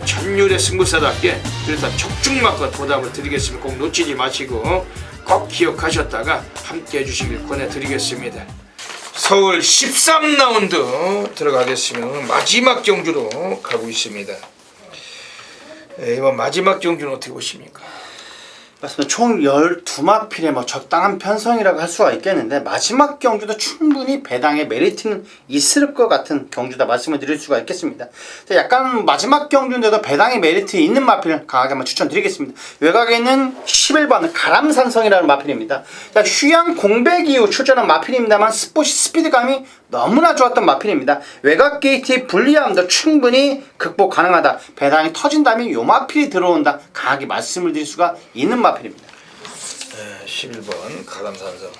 S1: 전율의 승부사답게 일단 적중마건 보답을 드리겠습니다. 꼭 놓치지 마시고 꼭 기억하셨다가 함께 해주시길 권해드리겠습니다. 서울 13라운드 들어가겠습니다. 오늘 마지막 경주로 가고 있습니다. 이번 마지막 경주는 어떻게 보십니까?
S2: 맞습니다. 총 12마필의 적당한 편성이라고 할 수가 있겠는데 마지막 경주도 충분히 배당의 메리트는 있을 것 같은 경주다 말씀을 드릴 수가 있겠습니다. 약간 마지막 경주인데도 배당의 메리트 있는 마필을 강하게 한번 추천드리겠습니다. 외곽에 있는 11번 가람산성이라는 마필입니다. 휴양 공백 이후 출전한 마필입니다만 스피드감이 너무나 좋았던 마필입니다. 외곽 게이트의 불리함도 충분히 극복 가능하다. 배당이 터진다면 요 마필이 들어온다. 강하게 말씀을 드릴 수가 있는 마필입니다.
S1: 11번 가람산성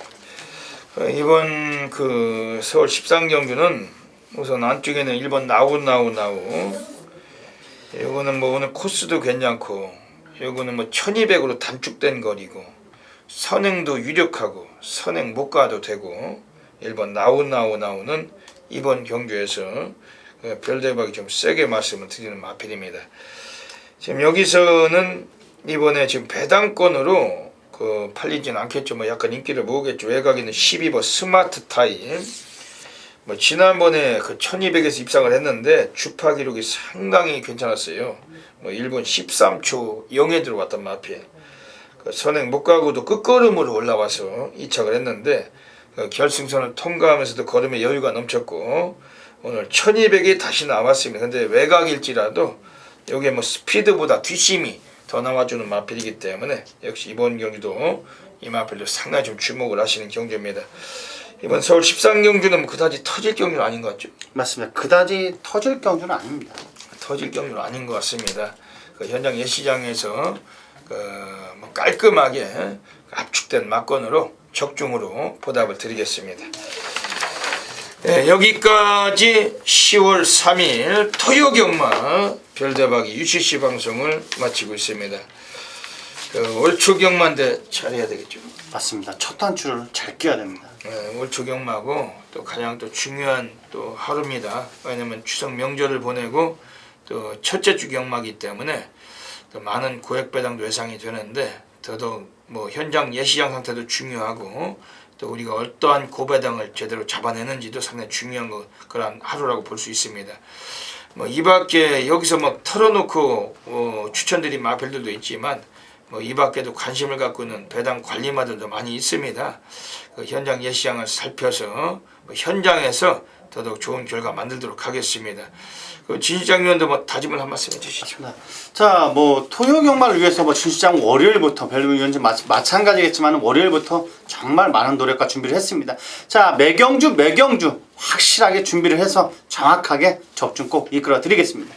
S1: 이번 그 서울 13경주는 우선 안쪽에는 1번 나우. 요거는 뭐 오늘 코스도 괜찮고, 요거는 뭐 1200으로 단축된 거리고, 선행도 유력하고, 선행 못 가도 되고, 1번 나우는 이번 경주에서 별대박이 좀 세게 말씀을 드리는 마필입니다. 지금 여기서는 이번에 지금 배당권으로 그 팔리진 않겠죠. 뭐 약간 인기를 모으겠죠. 외곽에는 12번 스마트 타임. 뭐 지난번에 그 1200에서 입상을 했는데 주파 기록이 상당히 괜찮았어요. 뭐 1분 13초 0에 들어갔단 마필. 그 선행 못 가고도 끝걸음으로 올라와서 이착을 했는데 그 결승선을 통과하면서도 걸음에 여유가 넘쳤고, 오늘 1200이 다시 나왔습니다. 근데 외곽일지라도 여기에 뭐 스피드보다 뒷심이 더 나와주는 마필이기 때문에 역시 이번 경기도 이 마필도 상당히 좀 주목을 하시는 경기입니다. 이번 서울 13경주는 뭐 그다지 터질 경주는 아닌 것 같죠?
S2: 맞습니다. 그다지 터질 경주는 아닙니다.
S1: 터질 경주는 아닌 것 같습니다. 그 현장 예시장에서 뭐 깔끔하게 압축된 막건으로 적중으로 보답을 드리겠습니다. 네, 여기까지 10월 3일 토요경마 별대박이 UCC 방송을 마치고 있습니다. 월초경마인데 잘해야 되겠죠.
S2: 맞습니다. 첫 단추를 잘 끼워야 됩니다.
S1: 네, 월초경마고 또 가장 또 중요한 또 하루입니다. 왜냐면 추석 명절을 보내고 또 첫째 주 경마이기 때문에 또 많은 고액 배당도 예상이 되는데, 더더욱 뭐 현장 예시장 상태도 중요하고, 또 우리가 어떠한 고배당을 제대로 잡아내는지도 상당히 중요한 그런 하루라고 볼 수 있습니다. 뭐 이 밖에 여기서 뭐 털어놓고 추천드린 마필들도 있지만, 뭐 이 밖에도 관심을 갖고 있는 배당 관리마들도 많이 있습니다. 그 현장 예시장을 살펴서 현장에서 더더욱 좋은 결과 만들도록 하겠습니다. 그 진시장위원도 뭐 다짐을 한 말씀 해주시죠.
S2: 맞습니다. 자, 뭐 토요 경마를 위해서 뭐 진시장 월요일부터 별위원지 마찬가지겠지만 월요일부터 정말 많은 노력과 준비를 했습니다. 자, 매경주 확실하게 준비를 해서 정확하게 적중 꼭 이끌어 드리겠습니다.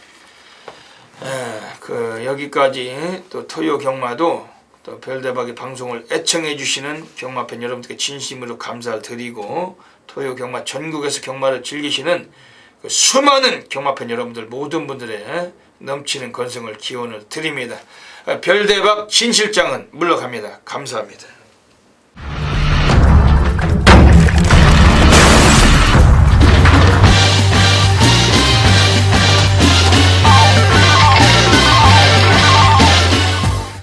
S1: 여기까지 또 토요 경마도 또 별대박의 방송을 애청해 주시는 경마팬 여러분들께 진심으로 감사를 드리고, 토요 경마 전국에서 경마를 즐기시는 그 수많은 경마팬 여러분들 모든 분들의 넘치는 건승을 기원을 드립니다. 별대박 진실장은 물러갑니다. 감사합니다.